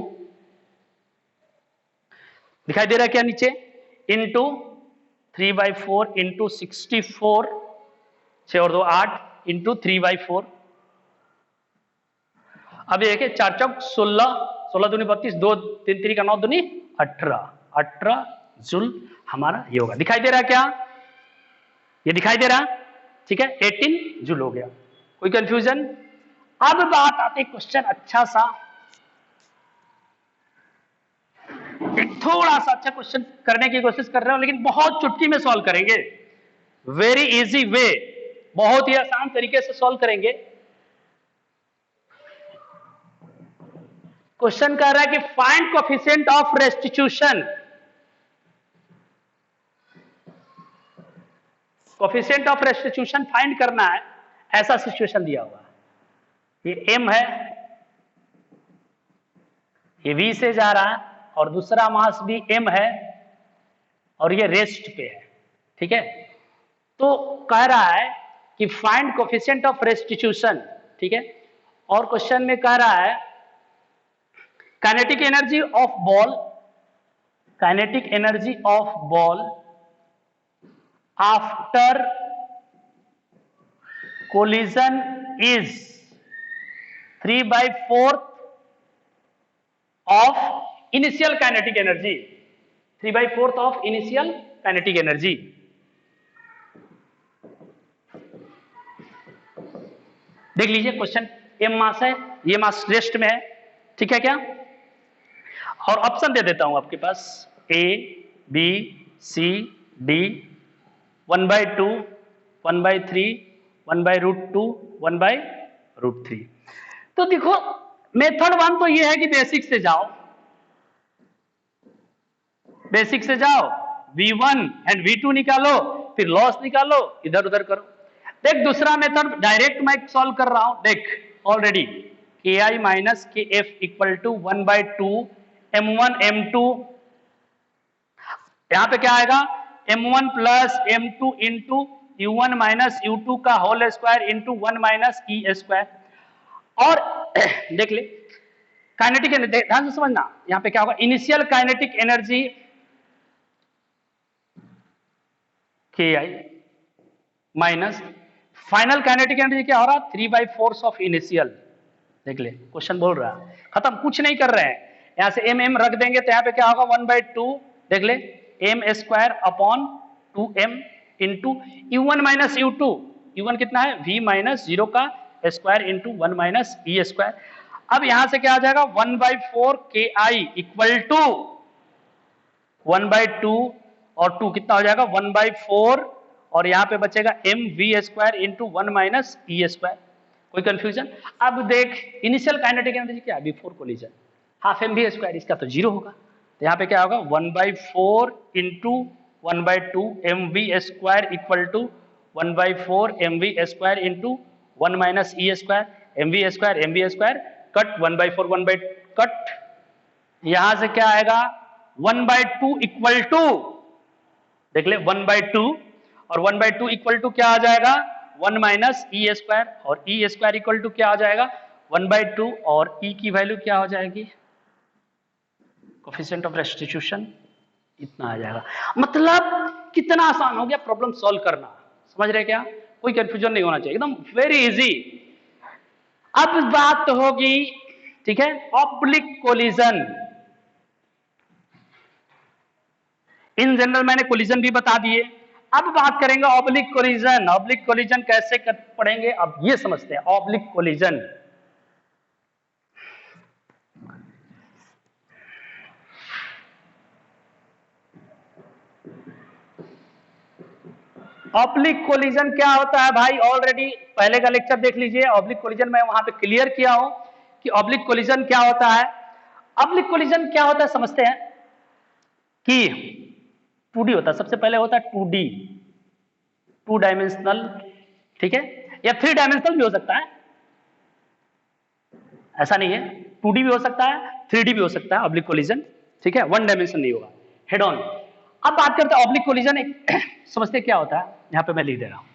दिखाई दे रहा है क्या नीचे, इंटू 3/4 इंटू 64, 6 और 2 8 इंटू 3/4। अब ये 4 चौक 16, 16 दूनी 32, 2 3 3 का 9 दूनी 18 जूल हमारा ये होगा। दिखाई दे रहा है क्या, ये दिखाई दे रहा, ठीक है, 18 जूल हो गया। कोई कंफ्यूजन? अब बात आती क्वेश्चन अच्छा सा, एक थोड़ा सा अच्छा क्वेश्चन करने की कोशिश कर रहे हो, लेकिन बहुत चुटकी में सॉल्व करेंगे, वेरी इजी वे, बहुत ही आसान तरीके से सॉल्व करेंगे। क्वेश्चन कह रहा है कि find coefficient of restitution, coefficient of restitution find करना है, ऐसा सिचुएशन दिया हुआ है। ये m है, ये v से जा रहा है, और दूसरा मास भी m है, और ये रेस्ट पे है, ठीक है। तो कह रहा है कि फाइंड कोएफिशिएंट ऑफ रेस्टिट्यूशन, ठीक है। और क्वेश्चन में कह रहा है kinetic energy of ball, kinetic energy of ball after collision is 3/4 of initial kinetic energy, 3/4 of initial kinetic energy. देख लीजिए क्वेश्चन, m मास है, ये मास रेस्ट में है, ठीक है क्या। और ऑप्शन दे देता हूं आपके पास, A B C D, 1/2 1/3 1/√2 1/√3। तो देखो मेथड 1 तो ये है कि बेसिक से जाओ, बेसिक से जाओ, V1 एंड V2 निकालो, फिर लॉस निकालो, इधर उधर करो। देख दूसरा मेथड डायरेक्ट मैं सॉल्व कर रहा हूं, देख already KI minus KF equal to 1/2 M1 M2, यहां पे क्या आएगा M1 plus M2 into U1 minus U2 का whole square into 1 minus E square. और देख ले काइनेटिक एनर्जी, ध्यान से समझना, यहां पे क्या होगा, initial kinetic energy KI minus final kinetic energy क्या हो रहा, 3/4 ऑफ इनिशियल। देख ले क्वेश्चन बोल रहा है, खत्म, कुछ नहीं कर रहे हैं। यहां से m रख देंगे तो यहां पे क्या होगा 1/2, देख ले m square upon 2m into U1 minus U2, U1 कितना है V माइनस 0 का square into 1 minus E square. अब यहां से क्या आ जाएगा 1/4 KI इक्वल टू 1/2 और 2 कितना हो जाएगा 1/4 और यहां पे बचेगा mv square into 1 minus E square. कोई कंफ्यूजन? अब देख इनिशियल काइनेटिक एनर्जी क्या है before collision, half mv square, इसका तो जीरो होगा, तो यहां पे क्या होगा 1/4 into 1/2 mv square equal to 1/4 mv square into 1 minus E square, mv square cut 1/4 cut, यहां से क्या आएगा 1/2 इक्वल टू, देख ले 1/2 और 1/2 इक्वल टू क्या आ जाएगा 1 माइनस ई स्क्वायर, और ई स्क्वायर इक्वल टू क्या आ जाएगा 1/2 और ई की वैल्यू क्या हो जाएगी, कोफिशिएंट ऑफ रेस्टिट्यूशन इतना आ जाएगा। मतलब कितना आसान हो गया प्रॉब्लम सॉल्व करना, समझ रहे क्या, कोई कंफ्यूजन नहीं होना चाहिए, एकदम वेरी इजी। अब बात होगी, ठीक है, ऑब्लिक कोलिजन। इन जनरल मैंने कोलिजन भी बता दिए, अब बात करेंगे ऑब्लिक कोलिजन। ऑब्लिक कोलिजन कैसे पढ़ेंगे अब ये समझते हैं। ऑब्लिक कोलिजन, ऑब्लिक कोलिजन क्या होता है भाई, ऑलरेडी पहले का लेक्चर देख लीजिए, ऑब्लिक कोलिजन मैं वहां पे क्लियर किया हूं कि ऑब्लिक कोलिजन क्या होता है। ऑब्लिक कोलिजन क्या होता है समझते हैं कि 2D होता है, सबसे पहले होता है 2D, 2 डायमेंशनल, ठीक है, या 3 डायमेंशनल भी हो सकता है, ऐसा नहीं है, 2D भी हो सकता है 3D भी हो सकता है ऑब्लिक कोलिजन, ठीक है, 1 डायमेंशन नहीं होगा, हेड ऑन। अब बात करते हैं ऑब्लिक कोलिजन, एक समझते क्या होता है, यहां पे मैं लिख दे रहा हूं,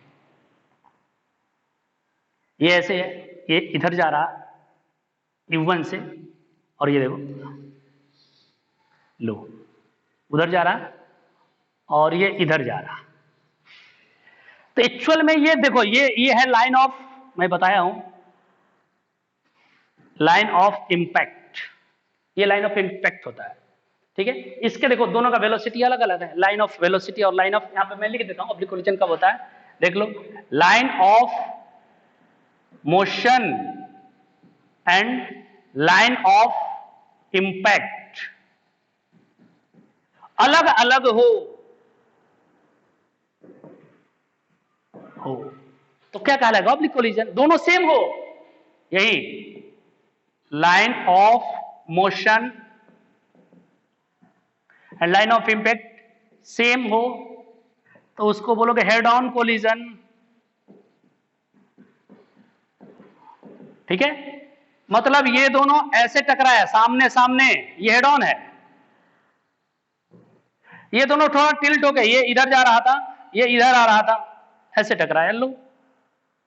ये ऐसे है, ये इधर जा रहा U1 से, और ये देखो लो उधर जा रहा और ये इधर जा रहा, तो एक्चुअल में ये देखो ये है लाइन ऑफ, मैं बताया हूं लाइन ऑफ इंपैक्ट, ये लाइन ऑफ इंपैक्ट होता है, ठीक है। इसके देखो दोनों का वेलोसिटी अलग अलग है, लाइन ऑफ वेलोसिटी और लाइन ऑफ, यहां पे मैं लिख देता हूं ऑब्लिक कोलिजन कब होता है, देख लो, line of motion and line of impact अलग अलग हो तो क्या कहलाएगा ऑब्लिक कोलिजन, दोनों सेम हो, यही line of motion and line of impact same हो तो उसको बोलोगे हेड ऑन कोलिजन, ठीक है। मतलब ये दोनों ऐसे टकराया सामने सामने, ये हेड ऑन है, ये दोनों थोड़ा टिल्ट हो गए, ये इधर जा रहा था ये इधर आ रहा था, ऐसे टकराया, लो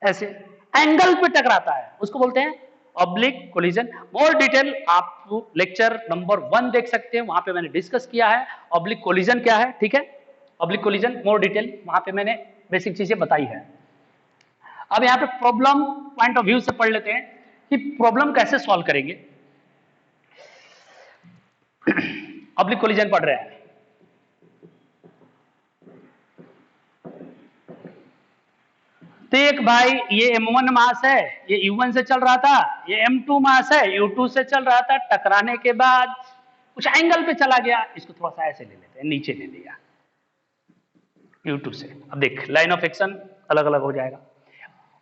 ऐसे एंगल पे टकराता है, उसको बोलते हैं ऑब्लिक कोलिजन। मोर डिटेल आप लेक्चर नंबर 1 देख सकते हैं, वहां पे मैंने डिस्कस किया है ऑब्लिक कोलिजन क्या है, ठीक है, ऑब्लिक कोलिजन मोर डिटेल वहां पे मैंने बेसिक चीजें बताई है। अब यहां पे प्रॉब्लम पॉइंट ऑफ व्यू से पढ़ लेते हैं कि प्रॉब्लम कैसे सॉल्व करेंगे। ऑब्लिक कोलिजन पढ़ रहे हैं, तो एक भाई ये M1 मास है, ये U1 से चल रहा था, ये M2 मास है, U2 से चल रहा था, टकराने के बाद कुछ एंगल पे चला गया, इसको थोड़ा सा ऐसे ले लेते हैं, नीचे ले लिया U2 से। अब देख लाइन ऑफ एक्शन अलग अलग हो जाएगा,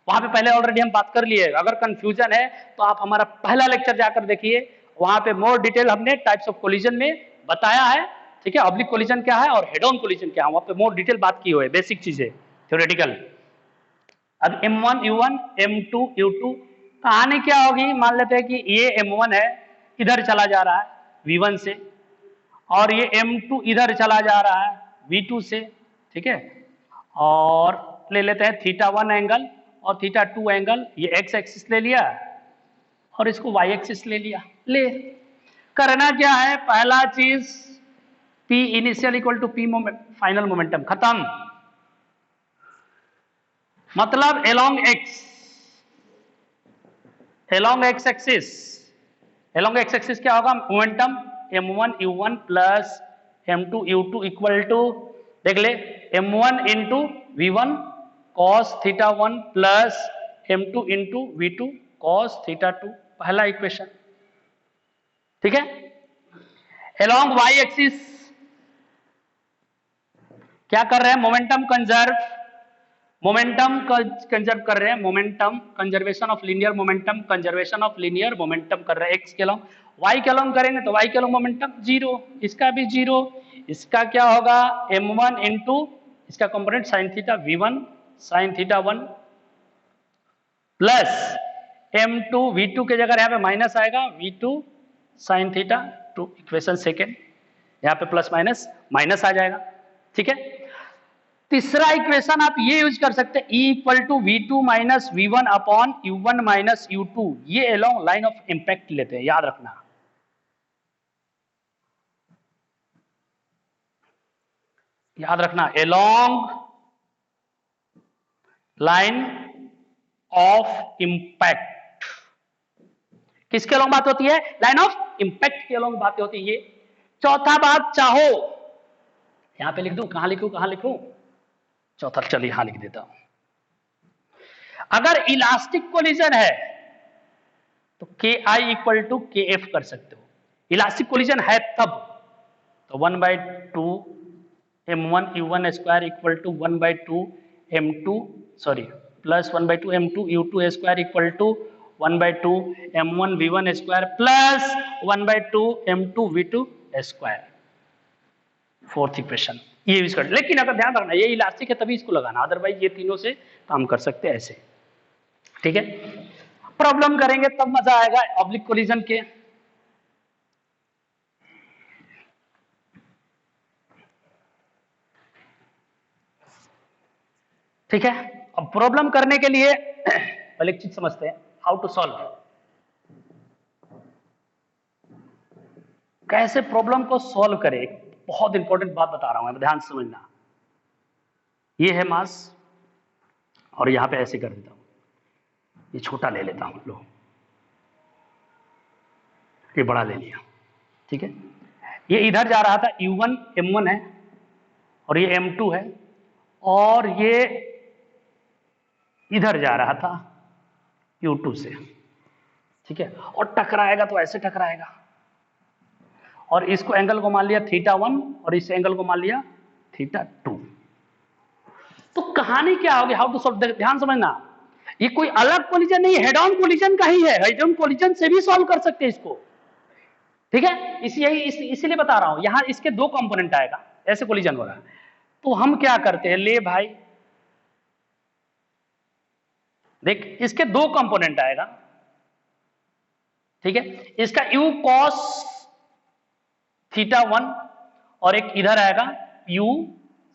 वहां पे पहले ऑलरेडी हम बात कर लिए, अगर कंफ्यूजन है तो आप हमारा पहला लेक्चर जाकर देखिए, वहां पे मोर डिटेल हमने टाइप्स ऑफ कोलिजन में बताया है, ठीक है, ऑब्लिक कोलिजन क्या है और हेड ऑन कोलिजन क्या है, वहां पे मोर डिटेल बात की हुई है, बेसिक चीजें थ्योरेटिकल। अब M1 U1 M2 U2 कहानी क्या होगी, मान लेते हैं कि ये M1 है, इधर चला जा रहा है V1 से, और ये M2 इधर चला जा रहा है V2 से, ठीक है, और ले लेते हैं θ1 एंगल और θ2 एंगल, ये x एक्सिस ले लिया और इसको y एक्सिस ले लिया। ले करना क्या है, पहला चीज P initial equal to P final momentum, खत्म। मतलब along x एक्सिस क्या होगा, momentum m1 u1 plus m2 u2 equal to, देख ले, m1 into v1 cos θ1 plus m2 into v2 cos θ2, पहला इक्वेशन। ठीक है, along y एक्सिस क्या कर रहे हैं, मोमेंटम कंजर्व कर रहे हैं, momentum conservation of linear momentum, conservation of linear momentum कर रहे हैं x के लॉन्ग। y के लॉन्ग करेंगे तो y के लॉन्ग मोमेंटम जीरो, इसका भी जीरो, इसका क्या होगा m1 इंटू इसका component sine theta v1 sine θ1 plus m2 v2 के जगह यहाँ पे माइनस आएगा v2 साइन θ2, इक्वेशन सेकेंड, यहाँ पे प्लस माइनस माइनस आ जाएगा। ठीक है, तीसरा इक्वेशन आप ये यूज कर सकते हैं, E equal to v2 minus v1 upon u1 minus u2, ये अलोंग लाइन ऑफ इंपैक्ट लेते हैं, याद रखना। याद रखना, अलोंग लाइन ऑफ इंपैक्ट, किसके अलोंग बात होती है, लाइन ऑफ इंपैक्ट के अलोंग बातें होती है ये। चौथा बात, चाहो यहां पे लिख दूं, कहां लिखूं, चौथा चलिए यहां लिख देता हूं। अगर इलास्टिक कोलिजन है तो के आई इक्वल टू के एफ कर सकते हो, इलास्टिक कोलिजन है तब, तो 1/2 m1 u1 square equal to 1/2 m2 sorry plus 1/2 m2 u2 square equal to 1/2 m1 v1 square plus 1/2 m2 v2 square, fourth equation ये यूज कर। लेकिन अगर ध्यान रखना ये इलास्टिक है तभी इसको लगाना, अदरवाइज ये तीनों से काम कर सकते हैं ऐसे। ठीक है, प्रॉब्लम करेंगे तब मजा आएगा ऑब्लिक कोलिजन के। ठीक है, अब प्रॉब्लम करने के लिए पहले एक चीज समझते हैं, हाउ टू सॉल्व, कैसे प्रॉब्लम को सॉल्व करें। बहुत इंपॉर्टेंट बात बता रहा हूं, ध्यान से समझना। ये है मास और यहां पे ऐसे कर देता हूं, ये छोटा ले लेता हूं, लो ये बड़ा ले लिया। ठीक है, ये इधर जा रहा था, u1 m1 है और ये m2 है, और ये इधर जा रहा था u2 से। ठीक है, और टकराएगा तो ऐसे टकराएगा, और इसको एंगल को मान लिया θ1 और इस एंगल को मान लिया θ2। तो कहानी क्या होगी, हाउ टू सॉल्व, ध्यान समझना, ये कोई अलग कोलिजन नहीं, हेड ऑन कोलिजन का ही है, हेड ऑन कोलिजन से भी सॉल्व कर सकते हैं इसको। ठीक है, इसीलिए बता रहा हूं, यहां इसके दो कंपोनेंट आएगा, ऐसे कोलिजन होगा। तो हम क्या करते हैं, ले भाई देख, इसके दो कंपोनेंट आएगा। ठीक है, इसका u cos θ1 और एक इधर आएगा u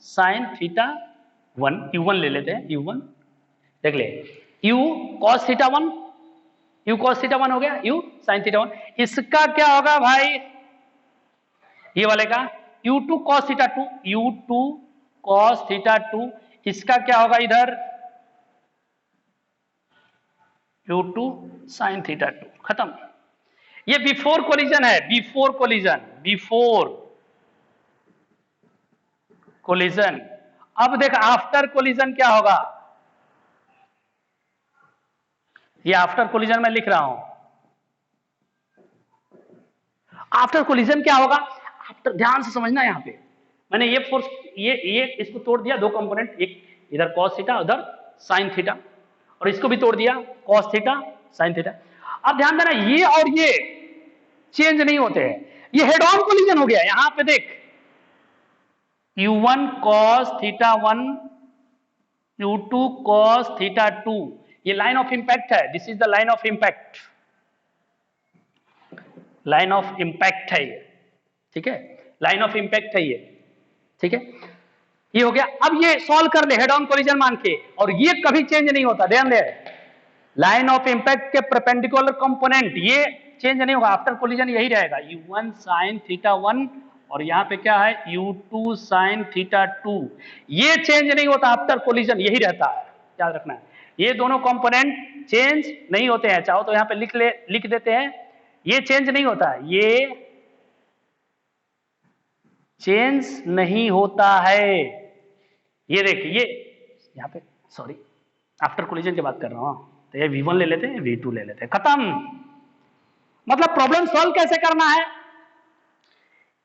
sin θ1, u1 ले लेते हैं, u1 देख ले, u cos θ1 हो गया, u sin θ1, इसका क्या होगा भाई, ये वाले का u2 cos θ2, इसका क्या होगा इधर u2 sin θ2, खत्म। ये बिफोर कोलिजन है, बिफोर कोलिजन। अब देख आफ्टर कोलिजन क्या होगा, ये आफ्टर कोलिजन मैं लिख रहा हूं, आफ्टर कोलिजन क्या होगा, आफ्टर, ध्यान से समझना, यहां पे मैंने ये फोर्स ये इसको तोड़ दिया, दो कंपोनेंट, एक इधर cos थीटा उधर sin थीटा, और इसको भी तोड़ दिया cos थीटा sin थीटा। अब ध्यान देना, ये और ये चेंज नहीं होते हैं, ये हेड ऑन कोलिजन हो गया। यहां पे देख u1 cos θ1 u2 cos θ2, ये लाइन ऑफ इंपैक्ट है, this is the line of impact, line of impact है ये। ठीक है, लाइन ऑफ इंपैक्ट है ये। ठीक है, ये हो गया। अब ये सॉल्व कर ले हेड ऑन कोलिजन मान के, और ये कभी चेंज नहीं होता, ध्यान दे। लाइन ऑफ इंपैक्ट के परपेंडिकुलर कंपोनेंट ये चेंज नहीं होगा, आफ्टर कोलिजन यही रहेगा, u1 sin θ1 और यहाँ पे क्या है u2 sin θ2। ये चेंज नहीं होता आफ्टर कोलिजन, यही रहता है, याद रखना है। ये दोनों कंपोनेंट चेंज नहीं होते हैं, चाहो तो यहाँ पे लिख देते हैं, ये चेंज नहीं होता है, ये चेंज नहीं होता है। ये देखिए, ये यहाँ पे सॉरी आफ्टर कोलिजन की बात कर रहा हूं, तो ये v1 ले लेते हैं, v2 ले लेते हैं, खत्म। मतलब प्रॉब्लम सॉल्व कैसे करना है,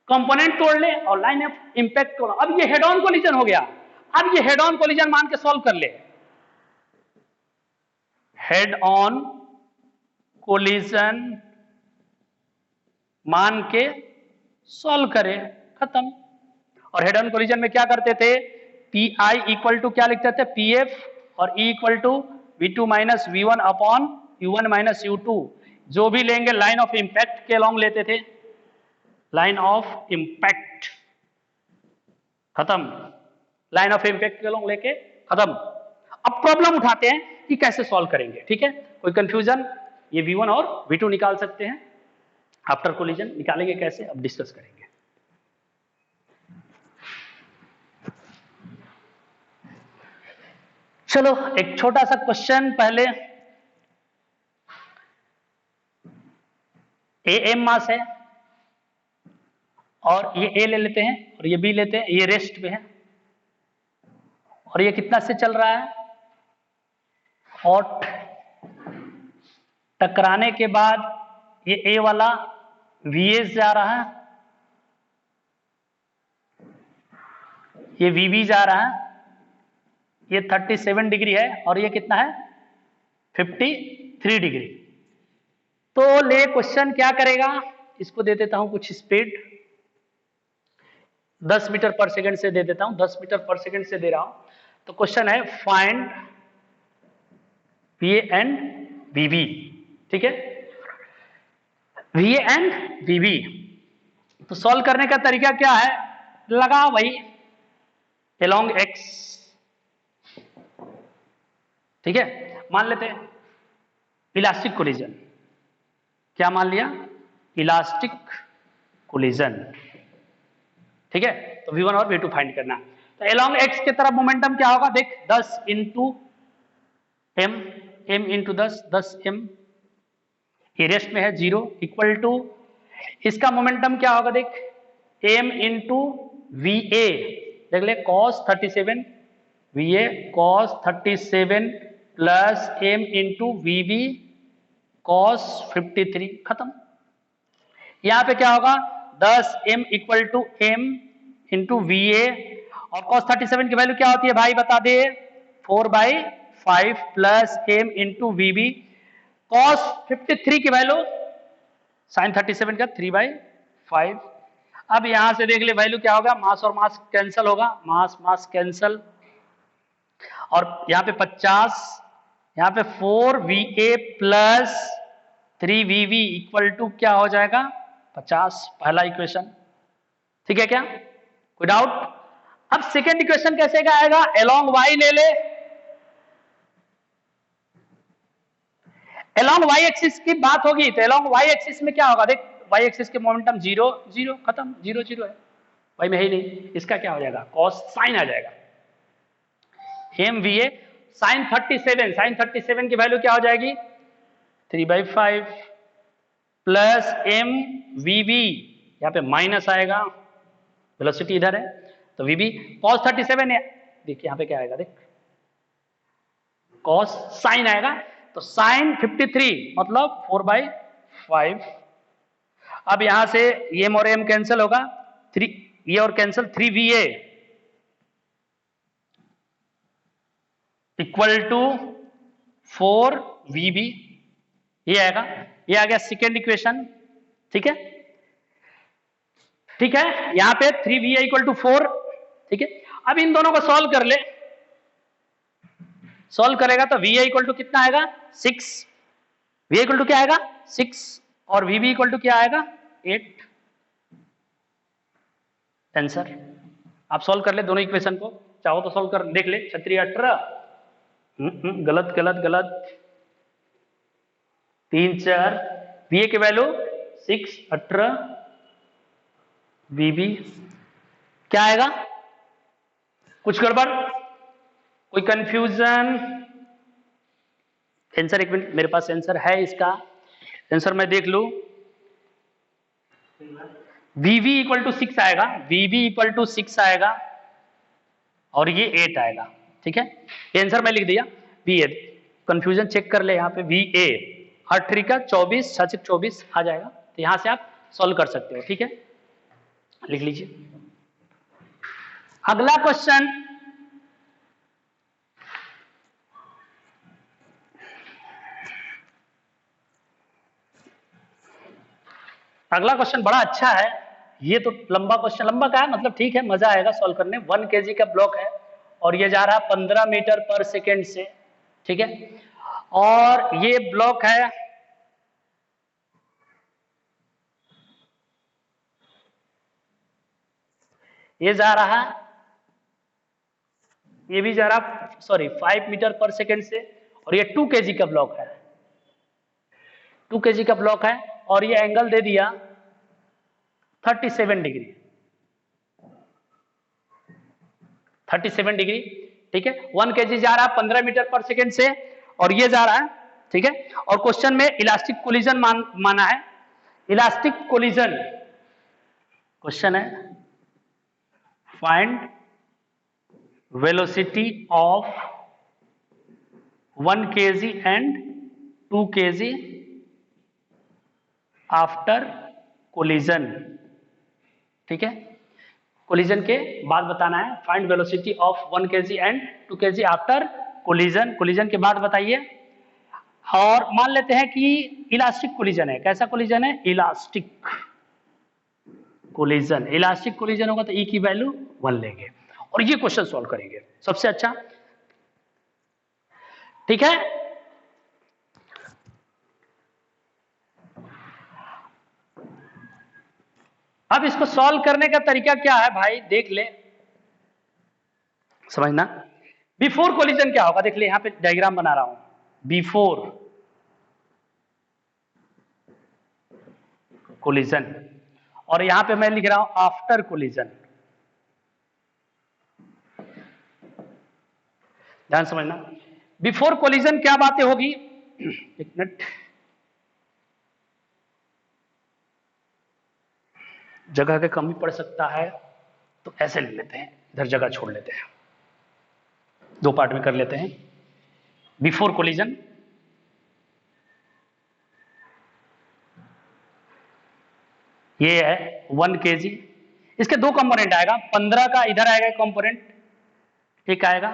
कंपोनेंट तोड़ ले और लाइन ऑफ इंपैक्ट तोड़। अब ये हेड ऑन कोलिजन हो गया, अब ये हेड ऑन कोलिजन मान के सॉल्व कर ले, हेड ऑन कोलिजन मान के सॉल्व करे, खत्म। और हेड ऑन कोलिजन में क्या करते थे, पी आई इक्वल टू क्या लिखते थे, पी एफ, और E equal to v2 minus v1 upon u1 minus u2। जो भी लेंगे लाइन ऑफ इंपैक्ट के अलॉन्ग लेते थे, लाइन ऑफ इंपैक्ट, खत्म, लाइन ऑफ इंपैक्ट के अलॉन्ग लेके खत्म। अब प्रॉब्लम उठाते हैं कि कैसे सॉल्व करेंगे, ठीक है, कोई कंफ्यूजन, ये v1 और v2 निकाल सकते हैं, आफ्टर कोलिजन निकालेंगे कैसे, अब डिस्कस करेंगे। चलो एक छोटा सा क्वेश्चन पहले, ए एम मास है और ये ए ले लेते हैं और ये बी लेते हैं, ये रेस्ट पे है, और ये कितना से चल रहा है, हॉट, टकराने के बाद ये ए वाला वीएस जा रहा है, ये वीबी जा रहा है, ये 37 डिग्री है और ये कितना है 53 डिग्री। तो ले क्वेश्चन क्या करेगा, इसको दे देता हूं कुछ स्पीड, 10 मीटर पर सेकंड से दे देता हूं, 10 मीटर पर सेकंड से दे रहा हूं। तो क्वेश्चन है फाइंड वी एंड वीबी, ठीक है, वी एंड वीबी। तो सॉल्व करने का तरीका क्या है, लगा वही along x, ठीक है, मान लेते हैं इलास्टिक कोलिजन, क्या मान लिया, इलास्टिक कोलिजन, ठीक है। तो v1 और v2 फाइंड करना। तो along x की तरफ मोमेंटम क्या होगा, देख 10 into m, m into 10 m, ये रेस्ट में है 0, इक्वल टू इसका मोमेंटम क्या होगा, देख m इंटू वी ए, देख ले cos 37, V A cos 37 plus m into V B cos 53, खत्म। यहां पे क्या होगा 10m equal to m into V A, और cos 37 की वैल्यू क्या होती है भाई बता दे, 4/5 plus m into V B, cos 53 की वैल्यू sin 37 का 3/5। अब यहां से देख ले वैल्यू क्या होगा, मास और मास कैंसल होगा, मास मास कैंसल, और यहाँ पे 50, यहाँ पे 4va plus 3vv equal to क्या हो जाएगा 50, पहला इक्वेशन, ठीक है क्या, कोई डाउट। अब सेकेंड इक्वेशन कैसे का आएगा, along y ले ले, along y एक्सिस की बात होगी तो along y एक्सिस में क्या होगा, देख y एक्सिस के मोमेंटम 0 0, खत्म, 0 0 है, y में है ही नहीं, इसका क्या हो जाएगा cos sin आ जाएगा, mva sin 37 की वैल्यू क्या हो जाएगी 3/5 प्लस mvb, यहाँ पे माइनस आएगा, वेलोसिटी इधर है तो vb cos 37 है, देखिए यहाँ पे क्या आएगा, देख cos sin आएगा, तो sin 53 मतलब 4/5। अब यहां से ये और m कैंसिल होगा, 3 ये और cancel, 3va equal to 4vb, ये आएगा, ये आ गया सेकेंड इक्वेशन, ठीक है, ठीक है, यहां पे 3va इक्वल टू 4, ठीक है। अब इन दोनों को सॉल्व कर ले, सॉल्व करेगा तो va इक्वल टू कितना आएगा 6, va इक्वल टू क्या आएगा 6, और vb इक्वल टू क्या आएगा 8, आंसर आप सॉल्व कर ले दोनों इक्वेशन को, चाहो तो सॉल्व कर देख ले। 6×3 = 18, गलत गलत गलत, 3×4, VA की वैल्यू 6, 18, VB क्या आएगा? कुछ गड़बड़, कोई कंफ्यूजन? आंसर एक मिनट, मेरे पास आंसर है इसका, आंसर मैं देख लूं। VB = 6 आएगा, VB = 6 आएगा और ये 8 आएगा। ठीक है, ये आंसर मैं लिख दिया। VA कंफ्यूजन चेक कर ले यहाँ पे, VA 8×3 = 24, 6×6 = 24 आ जाएगा। तो यहां से आप सॉल्व कर सकते हो। ठीक है, लिख लीजिए। अगला क्वेश्चन, अगला क्वेश्चन बड़ा अच्छा है। ये तो लंबा क्वेश्चन, लंबा का है मतलब ठीक है, मजा आएगा सॉल्व करने। 1 kg का ब्लॉक है और ये जा रहा है 15 मीटर पर सेकेंड से। ठीक है, और ये ब्लॉक है, ये जा रहा है, ये भी जा रहा, सॉरी 5 मीटर पर सेकेंड से, और ये 2 kg का ब्लॉक है, 2 kg का ब्लॉक है, और ये एंगल दे दिया 37 डिग्री, 37 डिग्री। ठीक है, 1 kg जा रहा है 15 मीटर पर सेकेंड से, और ये जा रहा है। ठीक है, और क्वेश्चन में इलास्टिक कोलिजन माना है। इलास्टिक कोलिजन क्वेश्चन है, find velocity of 1 kg and 2 kg after collision. ठीक है, कोलिजन के बाद बताना है। Find velocity of 1 kg and 2 kg after collision, collision के बाद बताइए। और मान लेते हैं कि इलास्टिक कोलिजन है। कैसा कोलिजन है? Elastic collision. इलास्टिक कोलिजन होगा तो E की वैल्यू 1 लेंगे और ये क्वेश्चन सॉल्व करेंगे सबसे अच्छा। ठीक है, अब इसको सॉल्व करने का तरीका क्या है भाई, देख ले, समझना। बिफोर कोलिजन क्या होगा, देख ले, यहां पे डायग्राम बना रहा हूं। बिफोर कोलिजन, और यहां पे मैं लिख रहा हूं आफ्टर कोलिजन। ध्यान समझना, बिफोर कोलिजन क्या बातें होगी। एक मिनट, जगह की कमी पड़ सकता है तो ऐसे ले लेते हैं, इधर जगह छोड़ लेते हैं, 2 पार्ट में कर लेते हैं। बिफोर कोलिजन, ये है 1 kg, इसके 2 कंपोनेंट आएगा, 15 का इधर आएगा कंपोनेंट, एक आएगा,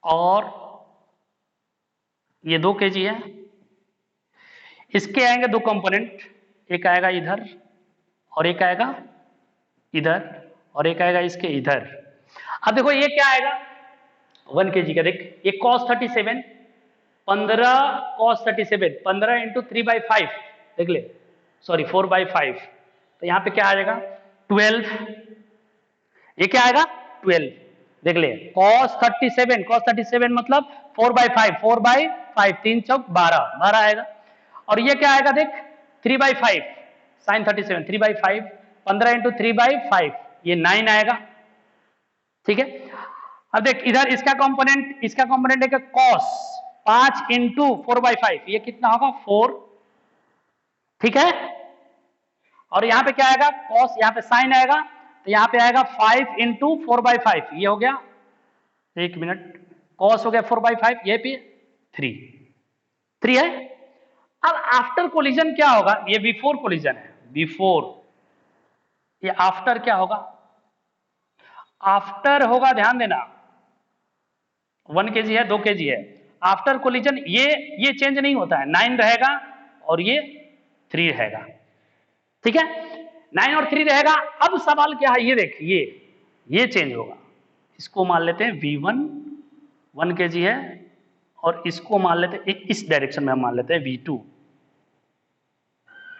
और ये 2 kg है, इसके आएंगे 2 कंपोनेंट, एक आएगा इधर और एक आएगा इधर, और एक आएगा इसके इधर। अब देखो ये क्या आएगा 1 kg का, देख ये cos 37, 15 cos 37, 15 × 3/5, देख ले, सॉरी 4/5, तो यहां पे क्या आ जाएगा 12, ये क्या आएगा 12, देख ले, cos 37 मतलब 4/5, 4/5, 3×4 12, 12 आएगा। और ये क्या आएगा देख 3/5, sin 37, 3/5, 15 × 3/5, ये 9 आएगा। ठीक है, अब देख इधर इसका कंपोनेंट है cos 5 × 4/5, ये कितना होगा 4। ठीक है, और यहां पे क्या आएगा cos, यहां पे sin आएगा, तो यहां पे आएगा 5 × 4/5, ये हो गया, एक मिनट, cos हो गया 4/5, ये भी 3 है। अब आफ्टर कोलिजन क्या होगा, ये बिफोर कोलिजन है, बिफोर, ये आफ्टर क्या होगा, आफ्टर होगा, ध्यान देना 1 kg है 2 kg है, आफ्टर कोलिजन ये चेंज नहीं होता है, 9 रहेगा और ये 3 रहेगा। ठीक है, 9 और 3 रहेगा। अब सवाल क्या है, ये देख ये चेंज होगा, इसको मान लेते हैं V1, 1 kg है, और इसको मान लेते हैं इस डायरेक्शन में हम मान लेते हैं V2,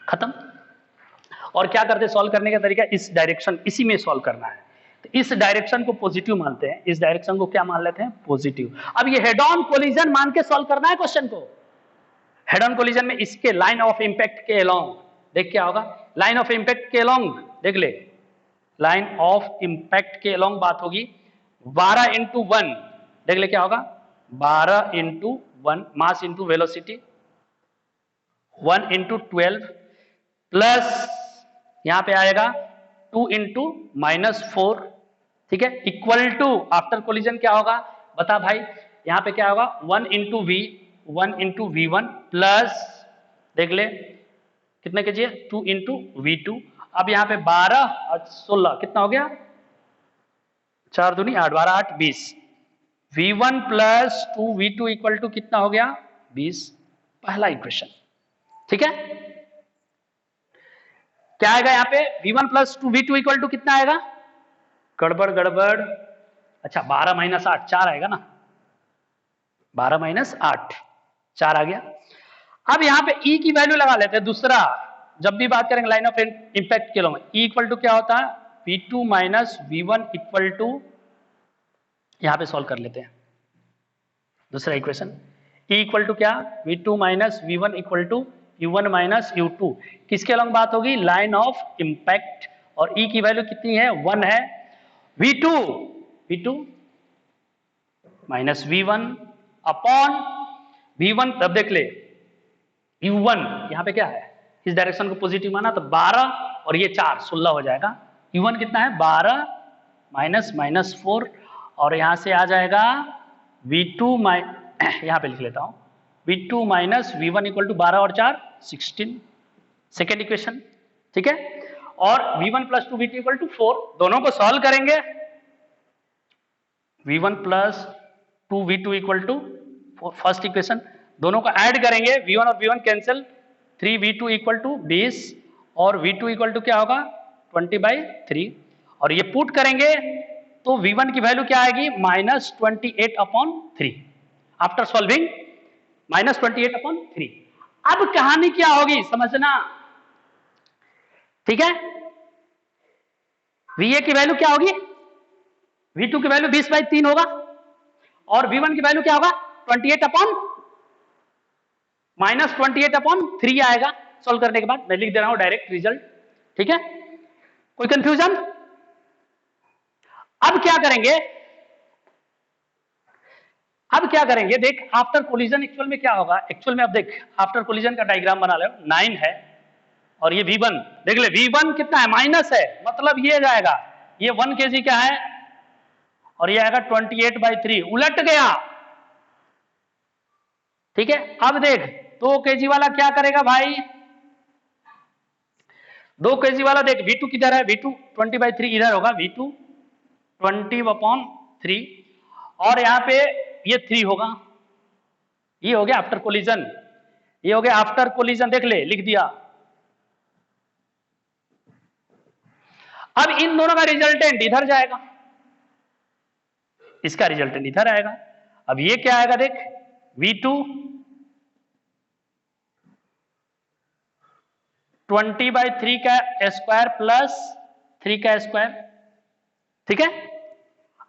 खत्म। और क्या करते सॉल्व करने का तरीका, इस डायरेक्शन, इसी में सॉल्व करना है। तो इस डायरेक्शन को पॉजिटिव मानते हैं, इस डायरेक्शन को क्या मान लेते हैं, पॉजिटिव। अब ये हेड ऑन कोलिजन मान के सॉल्व करना है क्वेश्चन को। हेड ऑन कोलिजन में इसके लाइन ऑफ इंपैक्ट के अलोंग, देख क्या होगा, लाइन ऑफ इंपैक्ट के अलोंग, देख ले, लाइन ऑफ इंपैक्ट के अलोंग बात होगी 12 इंटू 1, देख ले क्या होगा, 12 into 1 mass into velocity, 1 into 12 plus यहां पे आएगा 2 इंटू -4, ठीक है, इक्वल टू आफ्टर कोलिजन क्या होगा बता भाई, यहां पे क्या होगा 1 into we, 1 into V1 plus, देख ले कितने के 2 इंटू V2। अब यहाँ पे 12 और 16 कितना हो गया, 4 दूनी 8, 12 8 20, V1 प्लस 2V2 इक्वल टू कितना हो गया 20, पहला इक्वेशन, ठीक है। क्या आएगा यहाँ पे, V1 प्लस 2V2 इक्वल टू कितना आएगा, गड़बड़ गड़बड़, अच्छा 12 माइनस 8 4 आएगा ना, 12 माइनस 8 4 आ गया। अब यहाँ पे E की वैल्यू लगा लेते हैं, दूसरा जब भी बात करेंगे लाइन ऑफ इंपैक्ट के लो में, E इक्वल टू क्या होता है, V2 minus V1 equal to, यहाँ पे सॉल्व कर लेते हैं दूसरा इक्वेशन, E इक्वल टू क्या, V2 minus V1 equal to U1 minus U2, किसके अलॉन्ग बात होगी, लाइन ऑफ इंपैक्ट, और E की वैल्यू कितनी है 1 है, V2 minus V1 upon V1, तब देख ले U1 यहां पे क्या है, इस डायरेक्शन को पॉजिटिव माना तो 12 और ये 4 16 हो जाएगा, U1 कितना है 12 माइनस -4, और यहां से आ जाएगा V2 यहां पे लिख लेता हूं, V2 minus V1 equal to 12 और 4 16, सेकेंड इक्वेशन, ठीक है। और V1 प्लस 2V2 इक्वल टू 4, दोनों को सॉल्व करेंगे, V1 प्लस 2V2 equal to first equation, दोनों को ऐड करेंगे, V1 और V1 cancel, 3V2 equal to 20 और V2 इक्वल टू क्या होगा 20/3, और ये पुट करेंगे तो V1 की वैल्यू क्या आएगी -28/3, आफ्टर सॉल्विंग -28/3। अब कहानी क्या होगी समझना, ठीक है, VA की वैल्यू क्या होगी, V2 की वैल्यू 20/3 होगा, और V1 की वैल्यू क्या होगा -28/3 आएगा। सॉल्व करने के बाद मैं लिख दे रहा हूं डायरेक्ट रिजल्ट, ठीक है, कोई कंफ्यूजन। अब क्या करेंगे, देख आफ्टर कोलिजन एक्चुअल में क्या होगा, एक्चुअल में अब देख आफ्टर कोलिजन का डायग्राम बना लो, 9 है और ये V1, देख ले V1 कितना है माइनस है, मतलब ये जाएगा, ये 1 kg का है और ये आएगा 28/3, उलट गया, ठीक है। अब देख 2 kg वाला क्या करेगा भाई, 2 kg वाला देख V2 किधर है, V2 20/3 इधर होगा, V2 20/3, और यहां पे ये 3 होगा, ये हो गया आफ्टर कोलिजन, ये हो गया आफ्टर कोलिजन, देख ले लिख दिया। अब इन दोनों का रिजल्टेंट इधर जाएगा, इसका रिजल्टेंट इधर आएगा, अब ये क्या आएगा देख V2 20/3 का स्क्वायर प्लस 3 का स्क्वायर, ठीक है।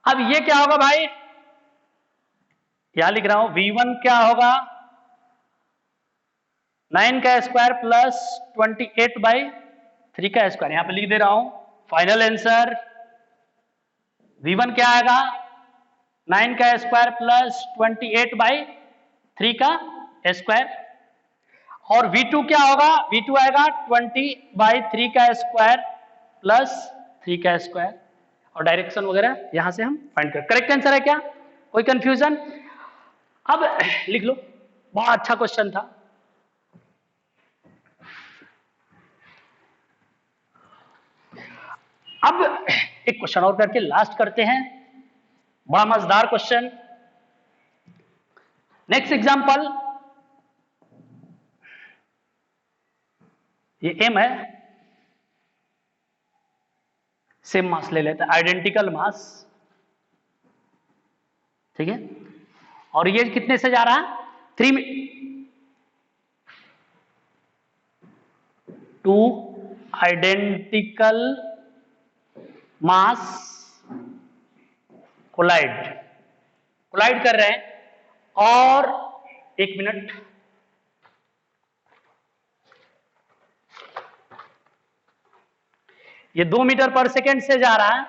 अब ये क्या होगा भाई, यहां लिख रहा हूं V1 क्या होगा 9 का स्क्वायर प्लस 28/3 का स्क्वायर, यहां पे लिख दे रहा हूं फाइनल आंसर, V1 क्या आएगा 9 का स्क्वायर प्लस 28/3 का स्क्वायर, और V2 क्या होगा, V2 आएगा 20/3 का स्क्वायर प्लस 3 का स्क्वायर, और डायरेक्शन वगैरह यहां से हम फाइंड कर, करेक्ट आंसर है क्या, कोई कंफ्यूजन। अब लिख लो, बहुत अच्छा क्वेश्चन था। अब एक क्वेश्चन और करके लास्ट करते हैं, बड़ा मजेदार क्वेश्चन। नेक्स्ट एग्जांपल, ये M है, सेम मास ले लेते हैं, आइडेंटिकल मास, ठीक है, और ये कितने से जा रहा है 2 आइडेंटिकल मास कोलाइड कर रहे हैं। और एक मिनट, ये 2 मीटर पर सेकेंड से जा रहा है,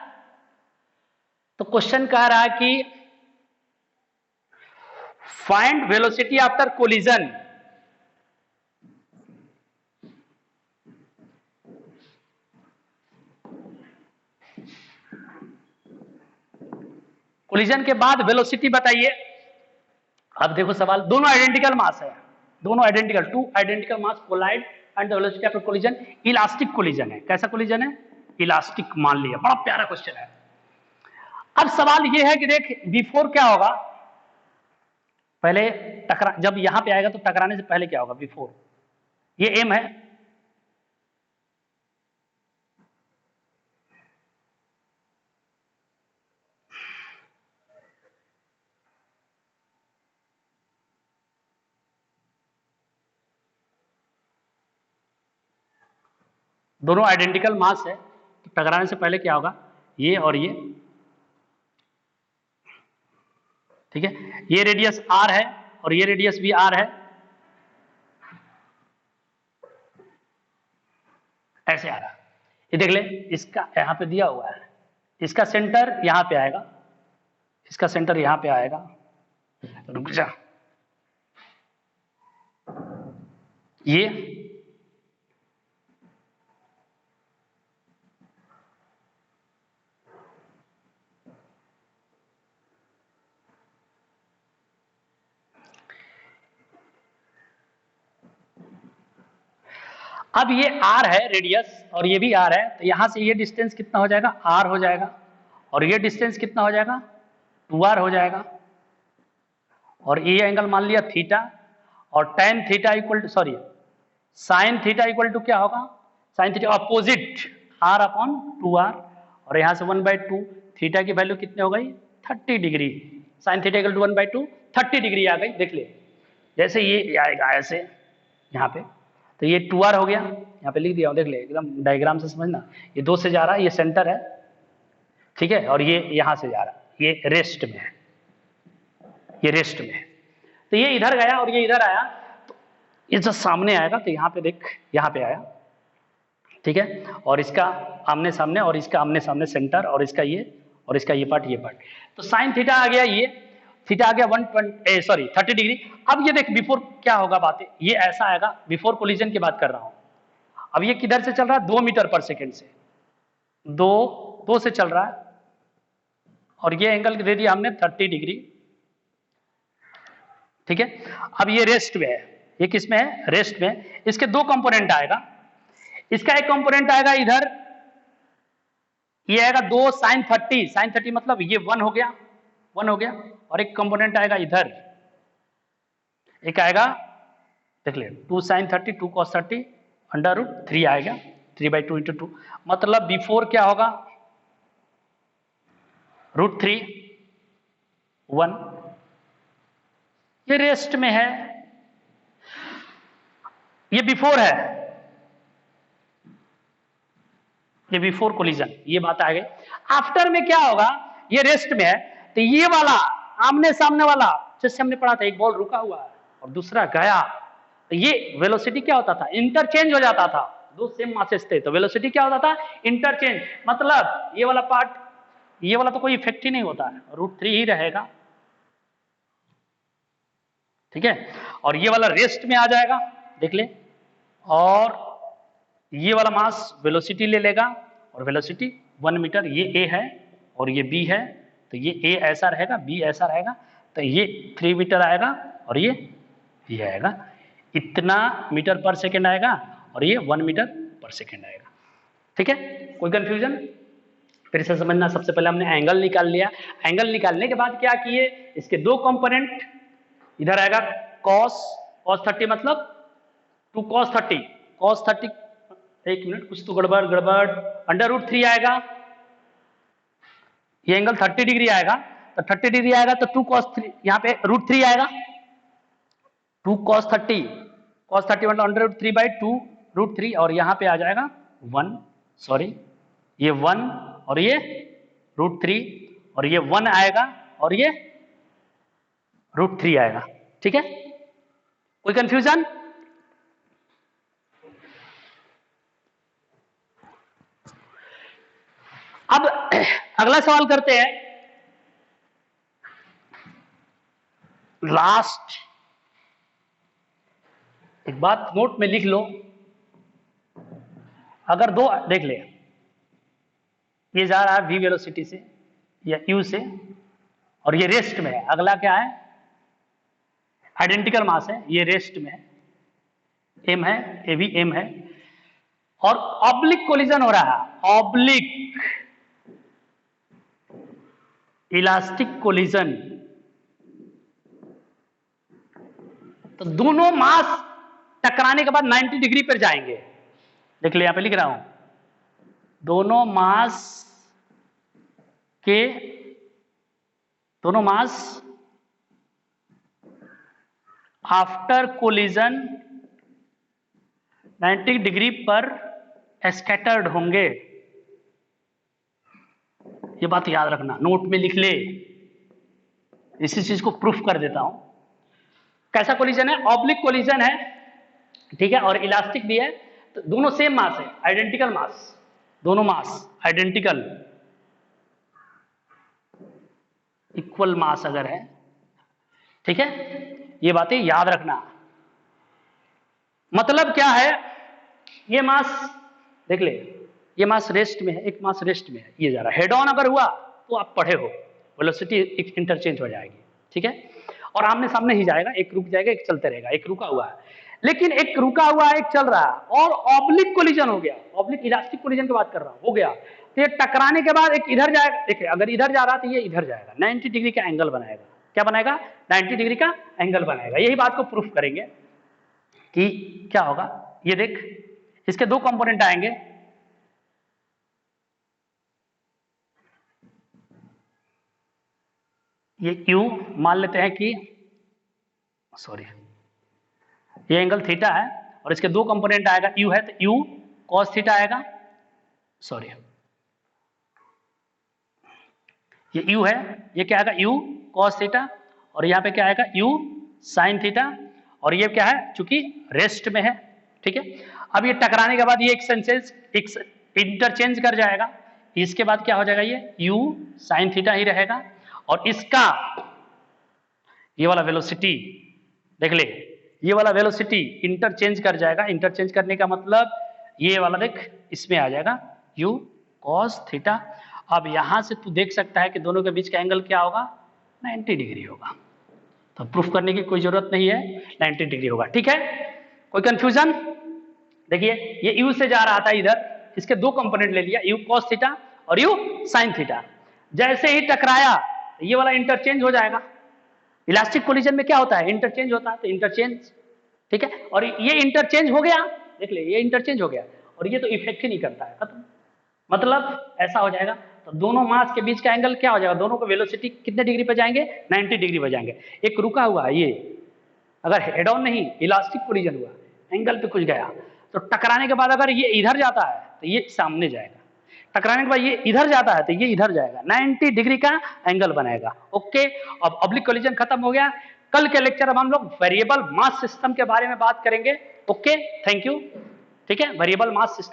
तो क्वेश्चन कह रहा है कि find velocity after collision. Collision के बाद वेलोसिटी बताइए। अब देखो सवाल, दोनों आइडेंटिकल मास है, दोनों identical, two identical mass collide and the velocity after collision. Elastic collision है। कैसा कोलिजन है? इलास्टिक मान लिया। बड़ा प्यारा क्वेश्चन है। अब सवाल ये है कि देख बिफोर क्या होगा, पहले टकरा, जब यहां पे आएगा तो टकराने से पहले क्या होगा बिफोर, ये एम है, दोनों आइडेंटिकल मास है, तो टकराने से पहले क्या होगा, ये और ये, ठीक है। ये रेडियस आर है और ये रेडियस भी आर है, ऐसे आ रहा है। ये देख ले, इसका यहां पे दिया हुआ है, इसका सेंटर यहां पे आएगा, इसका सेंटर यहां पे आएगा, रुक जा, ये अब ये आर है रेडियस और ये भी आर है, तो यहां से ये डिस्टेंस कितना हो जाएगा, आर हो जाएगा, और ये डिस्टेंस कितना हो जाएगा, 2r हो जाएगा, और ये एंगल मान लिया थीटा, और tan theta equal to, sorry sine theta equal to क्या होगा, sine theta opposite r upon 2r, और यहां से 1/2, थीटा की वैल्यू कितने हो गई, 30 degree, sine theta equal to 1/2, 30 degree आ गई। देख ले, जैसे ये आएगा ऐसे यहाँ पे, तो ये 2r हो गया, यहाँ पे लिख दिया हूं, देख ले एकदम डायग्राम से समझना, ये 2 से जा रहा है, ये सेंटर है, ठीक है, और ये यहां से जा रहा है, ये रेस्ट में है, ये रेस्ट में है, तो ये इधर गया और ये इधर आया, तो ये जब सामने आएगा तो यहाँ पे देख, यहाँ पे आया, ठीक है, और इसका आमने सामने और इसका आमने सामने सेंटर, और इसका ये और इसका ये पार्ट, ये पार्ट, तो साइन थीटा आ गया, ये थीटा आ गया 30 डिग्री। अब ये देख बिफोर क्या होगा बातें, ये ऐसा आएगा, बिफोर कोलिजन की बात कर रहा हूं। अब ये किधर से चल रहा है, 2 मीटर पर सेकेंड से, दो से चल रहा है, और ये एंगल दे दिया हमने 30 डिग्री, ठीक है। अब ये रेस्ट में है, ये किस में है, रेस्ट में। इसके 2 कंपोनेंट आएगा, इसका एक कंपोनेंट आएगा इधर, ये आएगा 2 साइन 30 मतलब ये 1 हो गया, और एक कंपोनेंट आएगा इधर, एक आएगा देख ले 2 साइन 30 2 कॉस 30 √3 आएगा, 3/2 × 2, मतलब बिफोर क्या होगा, √3 1, ये रेस्ट में है, ये बिफोर है, ये बिफोर कोलिजन, ये बात आ गई। आफ्टर में क्या होगा, ये रेस्ट में है, तो ये वाला आमने सामने वाला, जैसे हमने पढ़ा था, एक बॉल रुका हुआ है और दूसरा गया, तो ये वेलोसिटी क्या होता था, इंटरचेंज हो जाता था, 2 सेम मासेस थे, तो वेलोसिटी क्या होता था, इंटरचेंज, मतलब ये वाला पार्ट, ये वाला तो कोई इफेक्ट ही नहीं होता है, √3 ही रहेगा, ठीक है, और ये वाला रेस्ट में आ जाएगा, देख ले, और ये वाला मास वेलोसिटी ले लेगा, और वेलोसिटी 1 मीटर, ये a है और ये b है, तो ये a ऐसा रहेगा, b ऐसा रहेगा, तो ये 3 मीटर आएगा और ये आएगा, इतना मीटर पर सेकेंड आएगा, और ये 1 मीटर पर सेकेंड आएगा, ठीक है। कोई कंफ्यूजन, फिर से समझना। सबसे पहले हमने एंगल निकाल लिया, एंगल निकालने के बाद क्या किए, इसके 2 कंपोनेंट, इधर आएगा cos 30 मतलब 2 cos 30, एक मिनट कुछ तो गड़बड़ √3 आएगा, ये एंगल 30 डिग्री आएगा, तो 30 डिग्री आएगा तो 2 cos 3, यहाँ पे √3 आएगा, 2 cos 30 मतलब √3/2 √3, और यहाँ पे आ जाएगा 1 सॉरी ये 1 और ये √3 और ये 1 आएगा और ये √3 आएगा। ठीक है, कोई कंफ्यूजन? अब अगला सवाल करते हैं, लास्ट। एक बात नोट में लिख लो, अगर दो देख ले, ये जा रहा है v वेलोसिटी से या u से और ये रेस्ट में है, अगला क्या है? आइडेंटिकल मास है, ये रेस्ट में है, m है, ये भी m है और ऑब्लिक कोलिजन हो रहा है, ऑब्लिक इलास्टिक कोलिजन। तो दोनों मास टकराने के बाद 90 डिग्री पर जाएंगे। देख ले, यहां पे लिख रहा हूं, दोनों मास आफ्टर कोलिजन 90 डिग्री पर स्कैटर्ड होंगे। ये बात याद रखना, नोट में लिख ले, इसी चीज को प्रूफ कर देता हूं। कैसा कोलिजन है? ऑब्लिक कोलिजन है, ठीक है, और इलास्टिक भी है। तो दोनों सेम मास है, आइडेंटिकल मास, दोनों मास आइडेंटिकल इक्वल मास अगर है, ठीक है, ये बातें याद रखना। मतलब क्या है? ये मास देख ले, ये मास रेस्ट में है, एक मास रेस्ट में है, ये जा रहा है। हेड ऑन अगर हुआ तो आप पढ़े हो, वेलोसिटी इंटरचेंज हो जाएगी, ठीक है, और आमने सामने ही जाएगा, एक रुक जाएगा, एक चलते रहेगा, एक रुका हुआ है। लेकिन एक रुका हुआ है, एक चल रहा है, और ऑब्लिक कोलिजन हो गया, ऑब्लिक इलास्टिक कोलिजन की बात कर रहा हूं, हो गया। तो ये टकराने के बाद एक इधर जाएगा, देखिए अगर इधर जा रहा तो ये इधर जाएगा, 90 डिग्री का एंगल बनाएगा। क्या बनाएगा? 90 डिग्री का एंगल बनाएगा। यही बात को प्रूफ करेंगे कि क्या होगा। ये देख, इसके दो कंपोनेंट आएंगे, ये u मान लेते हैं कि सॉरी ये एंगल थीटा है और इसके दो कंपोनेंट आएगा, u है तो u cos थीटा आएगा, सॉरी ये u है, ये क्या आएगा? u cos थीटा, और यहाँ पे क्या आएगा? u sin थीटा, और ये क्या है? चूंकि रेस्ट में है, ठीक है। अब ये टकराने के बाद ये इंटरचेंज कर जाएगा, इसके बाद क्या हो जाएगा? ये u sin थीटा ही रहेगा, और इसका ये वाला वेलोसिटी देख ले, ये वाला वेलोसिटी इंटरचेंज कर जाएगा। इंटरचेंज करने का मतलब ये वाला देख, इसमें आ जाएगा u cos थीटा। अब यहां से तू देख सकता है कि दोनों के बीच का एंगल क्या होगा? 90 डिग्री होगा। तो प्रूफ करने की कोई जरूरत नहीं है, 90 डिग्री होगा, ठीक है। कोई कंफ्यूजन? देखिए ये u से जा रहा था इधर, इसके दो कंपोनेंट ले लिया, u cos थीटा और u sin थीटा। जैसे ही टकराया ये वाला इंटरचेंज हो जाएगा। इलास्टिक कोलिजन में क्या होता है? इंटरचेंज होता है, तो इंटरचेंज, ठीक है। और ये इंटरचेंज हो गया, देख ले, ये इंटरचेंज हो गया और ये तो इफेक्ट ही नहीं करता है, खत्म। मतलब ऐसा हो जाएगा, तो दोनों मास के बीच का एंगल क्या हो जाएगा? दोनों को वेलोसिटी कितने डिग्री पे जाएंगे? 90 डिग्री पे जाएंगे। एक रुका हुआ है, ये अगर हेड ऑन नहीं, इलास्टिक कोलिजन हुआ, एंगल पे कुछ गया, तो टकराने के बाद अगर ये इधर जाता है तो ये सामने जाएगा, टकराने के बाद ये इधर जाता है तो ये इधर जाएगा, 90 डिग्री का एंगल बनाएगा। ओके, अब ऑब्लिक कोलिजन खत्म हो गया। कल के लेक्चर में हम लोग वेरिएबल मास सिस्टम के बारे में बात करेंगे। ओके, थैंक यू, ठीक है, वेरिएबल मास सिस्टम।